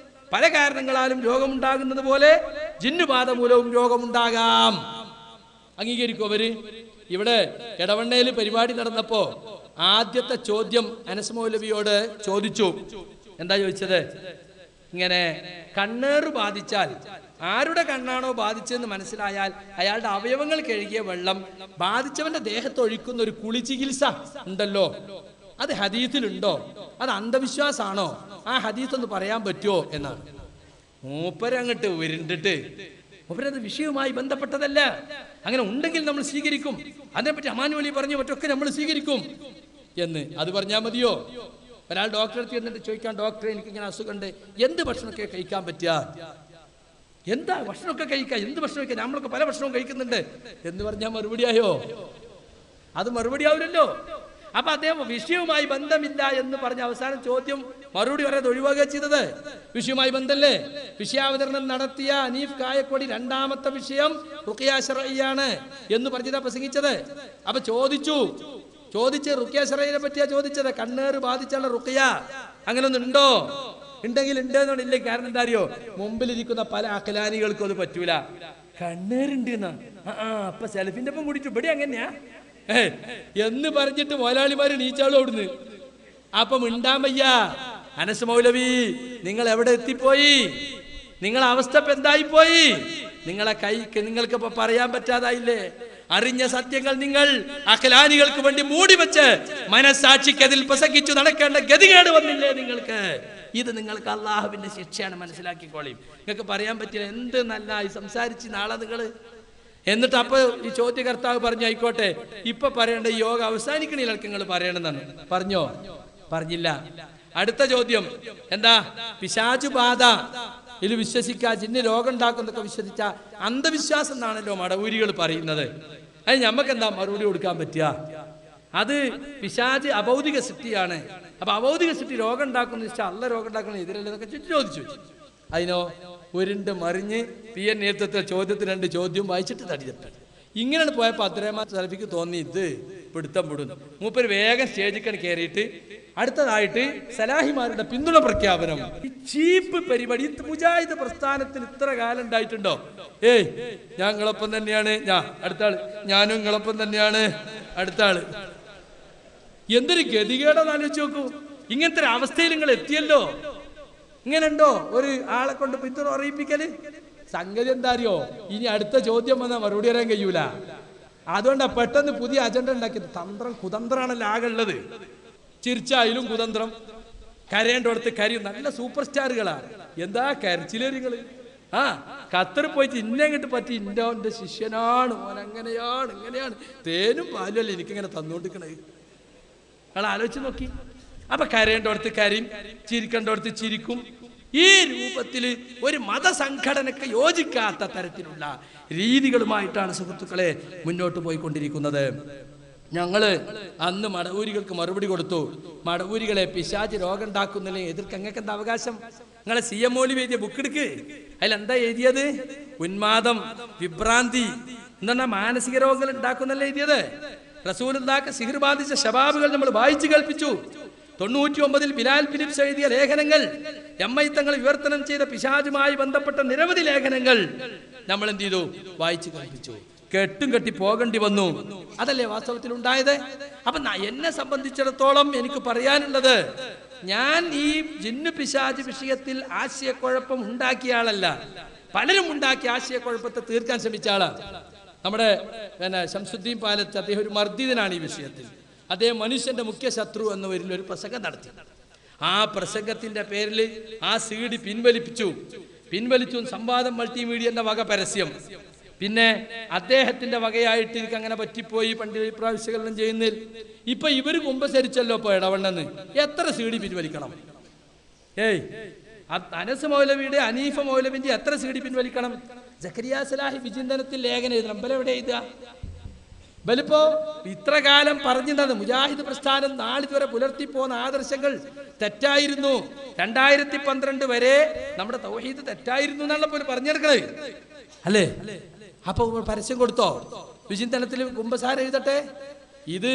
പല കാരണങ്ങളാലും രോഗമുണ്ടാകുന്നത് പോലെ ജിന്നുബാധ മൂലവും രോഗമുണ്ടാകാം. അംഗീകരിക്കും അവര്. ഇവിടെ എടവണ്ണയിൽ പരിപാടി നടന്നപ്പോ ആദ്യത്തെ ചോദ്യം അനസ് മൗലവിയോട് ചോദിച്ചു. എന്താ ചോദിച്ചത്? ഇങ്ങനെ കണ്ണേറ് ബാധിച്ചാൽ, ആരുടെ കണ്ണാണോ ബാധിച്ചതെന്ന് മനസ്സിലായാൽ അയാളുടെ അവയവങ്ങൾ കഴുകിയ വെള്ളം ബാധിച്ചവന്റെ ദേഹത്ത് ഒഴിക്കുന്ന ഒരു കുളി ചികിത്സ ഉണ്ടല്ലോ, അത് ഹദീസിലുണ്ടോ? അത് അന്ധവിശ്വാസാണോ? ആ ഹദീസ് ഒന്ന് പറയാൻ പറ്റുമോ എന്നാണ്. മൂപ്പരങ്ങട്ട് ഉരുണ്ടിട്ട്, മൂപ്പരത് വിഷയവുമായി ബന്ധപ്പെട്ടതല്ല, അങ്ങനെ ഉണ്ടെങ്കിൽ നമ്മൾ സ്വീകരിക്കും, അതിനെപ്പറ്റി അമാൻ വലി പറഞ്ഞു മറ്റൊക്കെ നമ്മൾ സ്വീകരിക്കും എന്ന്. അത് പറഞ്ഞാൽ മതിയോ? ഒരാൾ ഡോക്ടറെ അടുത്ത് എന്നിട്ട് ചോദിക്കാൻ, ഡോക്ടറെ എനിക്ക് ഇങ്ങനെ അസുഖമുണ്ട്, എന്ത് ഭക്ഷണമൊക്കെ കഴിക്കാൻ പറ്റുക? എന്താ ഭക്ഷണമൊക്കെ കഴിക്കുക, എന്ത് ഭക്ഷണം കഴിക്കുക, നമ്മളൊക്കെ പല ഭക്ഷണവും കഴിക്കുന്നുണ്ട് എന്ന് പറഞ്ഞാൽ മറുപടിയായോ? അത് മറുപടി ആവില്ലല്ലോ. അപ്പൊ അദ്ദേഹം വിഷയവുമായി ബന്ധമില്ല എന്ന് പറഞ്ഞ അവസാനം ചോദ്യം മറുപടി പറയാതെ ഒഴിവാക്കുക ചെയ്തത്. വിഷയവുമായി ബന്ധമല്ലേ? വിഷയാവതരണം നടത്തിയ അനീഫ് കായക്കൊടി രണ്ടാമത്തെ വിഷയം റുഖിയ ശർഈയാണ് എന്ന് പറഞ്ഞതാ പ്രസംഗിച്ചത്. അപ്പൊ ചോദിച്ച് റുഖിയ ശർഈനെ പറ്റിയാ ചോദിച്ചത്. കണ്ണേറ് ബാധിച്ചുള്ള റുഖിയ അങ്ങനെ ഒന്നും ഉണ്ടോ? ഉണ്ടെങ്കിൽ ഉണ്ട് എന്നില്ല. കാരണം എന്താ അറിയോ, മുമ്പിലിരിക്കുന്ന പല അഖലാനികൾക്കും അത് പറ്റൂല. കണ്ണേറുണ്ട് എന്നാ അപ്പൊ സെൽഫിന്റെ ഒപ്പം കൂടിയിട്ട് ഇവിടെ അങ്ങനെയാ എന്ന് പറഞ്ഞിട്ട് മോലാളിമാര് നീച്ചാളും അവിടുന്ന്. അപ്പം ഉണ്ടാമയ്യ അനസ് മൗലവി, നിങ്ങൾ എവിടെ എത്തിപ്പോയി? നിങ്ങളെ അവസ്ഥ ഇപ്പൊ എന്തായിപ്പോയി? നിങ്ങളെ കൈക്ക് നിങ്ങൾക്ക് ഇപ്പൊ പറയാൻ പറ്റാതായില്ലേ? അറിഞ്ഞ സത്യങ്ങൾ നിങ്ങൾ അഖലാനികൾക്ക് വേണ്ടി മൂടി വെച്ച് മനസ്സാക്ഷിക്ക് അതിൽ പ്രസംഗിച്ചു നടക്കേണ്ട ഗതികേട് വന്നില്ലേ നിങ്ങൾക്ക്? ഇത് നിങ്ങൾക്ക് അള്ളാഹുവിന്റെ ശിക്ഷയാണ്, മനസ്സിലാക്കിക്കോളീം. നിങ്ങൾക്ക് പറയാൻ പറ്റില്ല. എന്ത് നന്നായി സംസാരിച്ച് നാളെ നിങ്ങൾ. എന്നിട്ട് അപ്പൊ ഈ ചോദ്യകർത്താവ് പറഞ്ഞു, ആയിക്കോട്ടെ ഇപ്പൊ പറയേണ്ട ഈ യോഗ അവസാനിക്കണില്ല, നിങ്ങൾ പറയണമെന്നാണ്. പറഞ്ഞില്ല. അടുത്ത ചോദ്യം എന്താ? പിശാചു ബാധ ഇതിൽ വിശ്വസിക്കുക, ജിന്ന് രോഗം ഉണ്ടാക്കുന്നതൊക്കെ വിശ്വസിച്ച അന്ധവിശ്വാസം എന്നാണല്ലോ മടവൂരികൾ പറയുന്നത്. അത് ഞമ്മക്ക് എന്താ മറുപടി കൊടുക്കാൻ പറ്റുക? അത് പിശാച് അഭൗതിക സൃഷ്ടിയാണ്. അപ്പൊ അഭൗതിക സൃഷ്ടി രോഗം ഉണ്ടാക്കുന്ന വെച്ചാൽ അല്ല രോഗം ഉണ്ടാക്കുന്ന എതിരല്ലേ എന്നൊക്കെ ചോദിച്ചു. അതിനോ ഉരുണ്ട് മറിഞ്ഞ് പി എൻ നേതൃത്വത്തിൽ ചോദ്യത്തിന് 2 ചോദ്യം വായിച്ചിട്ട് തടിച്ചിട്ട് ഇങ്ങനെയാണ് പോയപ്പോൾ അബ്ദുറഹ്മാൻ സലഫിക്ക് തോന്നി ഇത് പിടുത്തം വിടുന്നു. മൂപ്പര് വേഗം സ്റ്റേജിൽ കയറിയിട്ട് അടുത്തതായിട്ട് സലാഹിമാരുടെ പിന്തുണ പ്രഖ്യാപനം. ഈ ചീപ്പ് പരിപാടി മുജാഹിദ് പ്രസ്ഥാനത്തിൽ ഇത്ര കാലം ഉണ്ടായിട്ടുണ്ടോ? ഞാൻ നിങ്ങളൊപ്പം തന്നെയാണ്, അടുത്ത ആള് ഞാനും നിങ്ങളൊപ്പം തന്നെയാണ്, അടുത്ത ആള്. എന്തൊരു ഗതികേടെന്ന് ആലോചിച്ച് നോക്കൂ. ഇങ്ങനത്തെ ഒരു അവസ്ഥയിൽ നിങ്ങൾ എത്തിയല്ലോ. ഇങ്ങനെ ഉണ്ടോ ഒരു ആളെ കൊണ്ട് പിന്തുണ അറിയിപ്പിക്കല്? സംഗതി എന്താ അറിയോ, ഇനി അടുത്ത ചോദ്യം വന്നാൽ മറുപടി പറയാൻ കഴിയൂല. അതുകൊണ്ടാ പെട്ടെന്ന് പുതിയ അജണ്ട ഉണ്ടാക്കിയത്. കുതന്ത്രാണല്ലോ ആകെ ഉള്ളത്. ചിരിച്ചായാലും കുതന്ത്രം, കരയേണ്ടടുത്ത് കരയും. നല്ല സൂപ്പർ സ്റ്റാറുകളാണ്. എന്താ കരച്ചിലേരികള്? ഖത്തർ പോയിട്ട് ഇന്നങ്ങോട്ട് പറ്റി ഇന്റെ ശിഷ്യനാണ് ഓൻ, അങ്ങനെയാണ് ഇങ്ങനെയാണ്, തേനും പാലും അല്ലേ എനിക്കിങ്ങനെ തന്നുകൊണ്ടിരിക്കണേ. നിങ്ങൾ ആലോചിച്ച് നോക്കി. അപ്പൊ കരയേണ്ടടുത്ത് കരയും, ചിരിക്കേണ്ടടുത്ത് ചിരിക്കും. ഈ രൂപത്തിൽ ഒരു മതസംഘടനക്ക് യോജിക്കാത്ത തരത്തിലുള്ള രീതികളുമായിട്ടാണ് സുഹൃത്തുക്കളെ മുന്നോട്ട് പോയിക്കൊണ്ടിരിക്കുന്നത്. ഞങ്ങള് അന്ന് മടവൂരികൾക്ക് മറുപടി കൊടുത്തു. മടവൂരികളെ പിശാച് രോഗം ഉണ്ടാക്കുന്നില്ലേ എതിർക്ക് നിങ്ങൾക്ക് എന്താ അവകാശം? നിങ്ങളെ CM മൗലവി എഴുതിയ ബുക്ക് എടുക്ക്. അതിലെന്താ എഴുതിയത്? ഉന്മാദം, വിഭ്രാന്തി, എന്താണ് മാനസിക രോഗങ്ങൾ ഉണ്ടാക്കുന്നല്ലേ എഴുതിയത്. റസൂലുള്ളാഹിക്ക് സിഹ്ർ ബാധിച്ച ശബാബുകൾ നമ്മൾ വായിച്ചു കേൾപ്പിച്ചു. 99-ൽ ബിലാൽ ഫിലിപ്സ് എഴുതിയ ലേഖനങ്ങൾ, MI തങ്ങൾ വിവർത്തനം ചെയ്ത പിശാചുമായി ബന്ധപ്പെട്ട നിരവധി ലേഖനങ്ങൾ നമ്മൾ എന്ത് ചെയ്തു? വായിച്ചു കേൾപ്പിച്ചു. കെട്ടും കെട്ടി പോകേണ്ടി വന്നു. അതല്ലേ വാസ്തവത്തിൽ ഉണ്ടായത്? അപ്പൊ എന്നെ സംബന്ധിച്ചിടത്തോളം എനിക്ക് പറയാനുള്ളത്, ഞാൻ ഈ ജിന്നു പിശാച് വിഷയത്തിൽ ആശയക്കുഴപ്പം ഉണ്ടാക്കിയ ആളല്ല. പലരും ഉണ്ടാക്കിയ ആശയക്കുഴപ്പത്തെ തീർക്കാൻ ശ്രമിച്ച ആളാണ്. നമ്മുടെ ശംസുദ്ദീൻ പാലത്ത് അദ്ദേഹം ഒരു മർദ്ദിതനാണ് ഈ വിഷയത്തിൽ. അദ്ദേഹം മനുഷ്യന്റെ മുഖ്യ ശത്രു എന്ന പേരിൽ ഒരു പ്രസംഗം നടത്തി. ആ പ്രസംഗത്തിന്റെ പേരിൽ ആ CD പിൻവലിച്ചു. സംവാദം മൾട്ടിമീഡിയന്റെ വക പരസ്യം. പിന്നെ അദ്ദേഹത്തിന്റെ വകയായിട്ട് എനിക്ക് അങ്ങനെ പറ്റിപ്പോയി പണ്ഡിത വിശ്ലേഷണം ചെയ്യുന്നതിൽ. ഇപ്പൊ ഇവര് കുമ്പസരിച്ചല്ലോ ഇപ്പൊ ഇടവണ്ണെന്ന്. എത്ര CD പിൻവലിക്കണം? അനസ് മൗലവിയുടെ അനീഫ മൗലവിന്റെ എത്ര CD പിൻവലിക്കണം? സക്കരിയ സലാഹി വിചിന്തനത്തിൽ ലേഖനം എഴുതണം. ബലെവിടെ എഴുതുക? ബലിപ്പോ ഇത്ര കാലം പറഞ്ഞിരുന്നത് മുജാഹിദ് പ്രസ്ഥാനം നാളിതുവരെ പുലർത്തിപ്പോന്ന ആദർശങ്ങൾ തെറ്റായിരുന്നു. 2012 വരെ നമ്മുടെ തൗഹീദ് തെറ്റായിരുന്നു എന്നുള്ള പോലെ പറഞ്ഞെടുക്കണേ അല്ലേ? അപ്പൊ പരസ്യം കൊടുത്തോ? വിചിന്തനത്തിൽ കുമ്പസാര എഴുതട്ടെ. ഇത്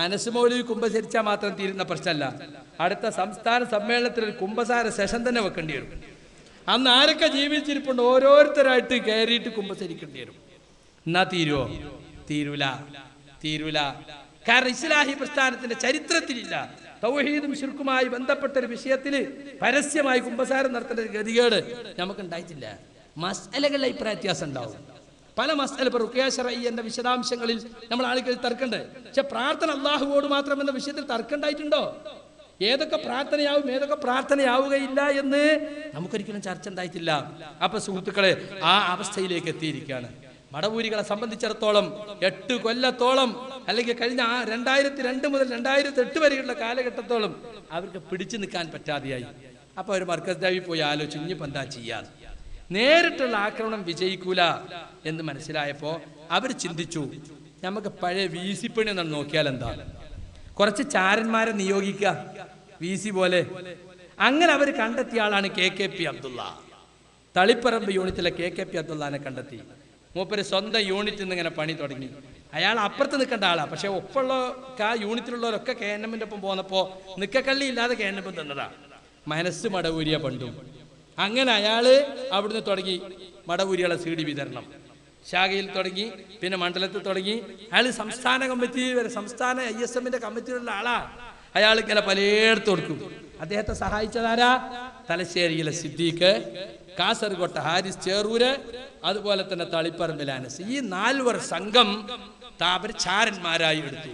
അനസ് മൗലവി കുമ്പസരിച്ചാൽ മാത്രം തീരുന്ന പ്രശ്നമല്ല. അടുത്ത സംസ്ഥാന സമ്മേളനത്തിൽ ഒരു കുമ്പസാര സെഷൻ തന്നെ വെക്കേണ്ടി വരും. അന്ന് ആരൊക്കെ ജീവിച്ചിരിപ്പുണ്ട് ഓരോരുത്തരായിട്ട് കയറിയിട്ട് കുമ്പസരിക്കേണ്ടി വരും. എന്നാ തീരുവോ? തീരൂല. കാരണം ഇസ്ലാഹി പ്രസ്ഥാനത്തിന്റെ ചരിത്രത്തിലില്ല തൗഹീദും ശിർക്കുമായി ബന്ധപ്പെട്ട ഒരു വിഷയത്തിൽ പരസ്യമായി കുമ്പസാരം നടത്തേണ്ട ഒരു ഗതികേട് നമുക്ക് ഉണ്ടായിട്ടില്ല. മസ്അലകളിൽ അഭിപ്രായ വ്യത്യാസം ഉണ്ടാവും. പല മസ്അല ഇപ്പൊ റുഖിയ ശർഈ എന്ന വിശദാംശങ്ങളിൽ നമ്മൾ ആളുകൾ തർക്കണ്ട്. പക്ഷെ പ്രാർത്ഥന അള്ളാഹുവോട് മാത്രം എന്ന വിഷയത്തിൽ തർക്കമുണ്ടായിട്ടുണ്ടോ? ഏതൊക്കെ പ്രാർത്ഥനയാവും ഏതൊക്കെ പ്രാർത്ഥനയാവുകയില്ല എന്ന് നമുക്കൊരിക്കലും ചർച്ച ഉണ്ടായിട്ടില്ല. അപ്പൊ സുഹൃത്തുക്കളെ, ആ അവസ്ഥയിലേക്ക് എത്തിയിരിക്കുകയാണ്. മടവൂരികളെ സംബന്ധിച്ചിടത്തോളം 8 കൊല്ലത്തോളം അല്ലെങ്കിൽ കഴിഞ്ഞ 2002 മുതൽ 2008 വരെയുള്ള കാലഘട്ടത്തോളം അവർക്ക് പിടിച്ചു നിൽക്കാൻ പറ്റാതെയായി. അപ്പൊ അവർ മർക്കസ് ദാവി പോയി ആലോചിച്ചു, ഇനിയിപ്പോ എന്താ ചെയ്യാൻ? നേരിട്ടുള്ള ആക്രമണം വിജയിക്കൂല എന്ന് മനസ്സിലായപ്പോ അവർ ചിന്തിച്ചു, നമുക്ക് പഴയ വീസിപ്പണി എന്നാണ് നോക്കിയാൽ എന്താ? കുറച്ച് ചാരന്മാരെ നിയോഗിക്കുക, VC പോലെ. അങ്ങനെ അവർ കണ്ടെത്തിയ ആളാണ് KKP അബ്ദുള്ള. തളിപ്പറമ്പ് യൂണിറ്റിലെ KKP അബ്ദുള്ളനെ കണ്ടെത്തി. മൂപ്പര് സ്വന്തം യൂണിറ്റിൽ നിന്ന് ഇങ്ങനെ പണി തുടങ്ങി. അയാൾ അപ്പുറത്ത് നിൽക്കേണ്ട ആളാണ്, പക്ഷെ ഒപ്പമുള്ള യൂണിറ്റിലുള്ളവരൊക്കെ KNMന്റെ ഒപ്പം പോന്നപ്പോൾ നിക്കക്കള്ളി ഇല്ലാതെ KNM തന്നതാ. മനസ്സ് മടവൂരിയ പണ്ടും. അങ്ങനെ അയാള് അവിടുന്ന് തുടങ്ങി മടവൂരികളെ CD വിതരണം. ശാഖയിൽ തുടങ്ങി, പിന്നെ മണ്ഡലത്തിൽ തുടങ്ങി. അയാൾ സംസ്ഥാന കമ്മിറ്റി വരെ, സംസ്ഥാന ISMന്റെ കമ്മിറ്റിയിലുള്ള ആളാ. അയാൾ ഇങ്ങനെ പലയിടത്ത് കൊടുക്കും. അദ്ദേഹത്തെ സഹായിച്ചതാരാ? തലശ്ശേരിയിലെ സിദ്ദീഖ്, കാസർഗോട്ടെ ഹാരിസ് ചേറൂര്, അതുപോലെ തന്നെ തളിപ്പറമ്പിലെ അനസ്. ഈ 4 സംഘം ചാരന്മാരായി എടുത്തു.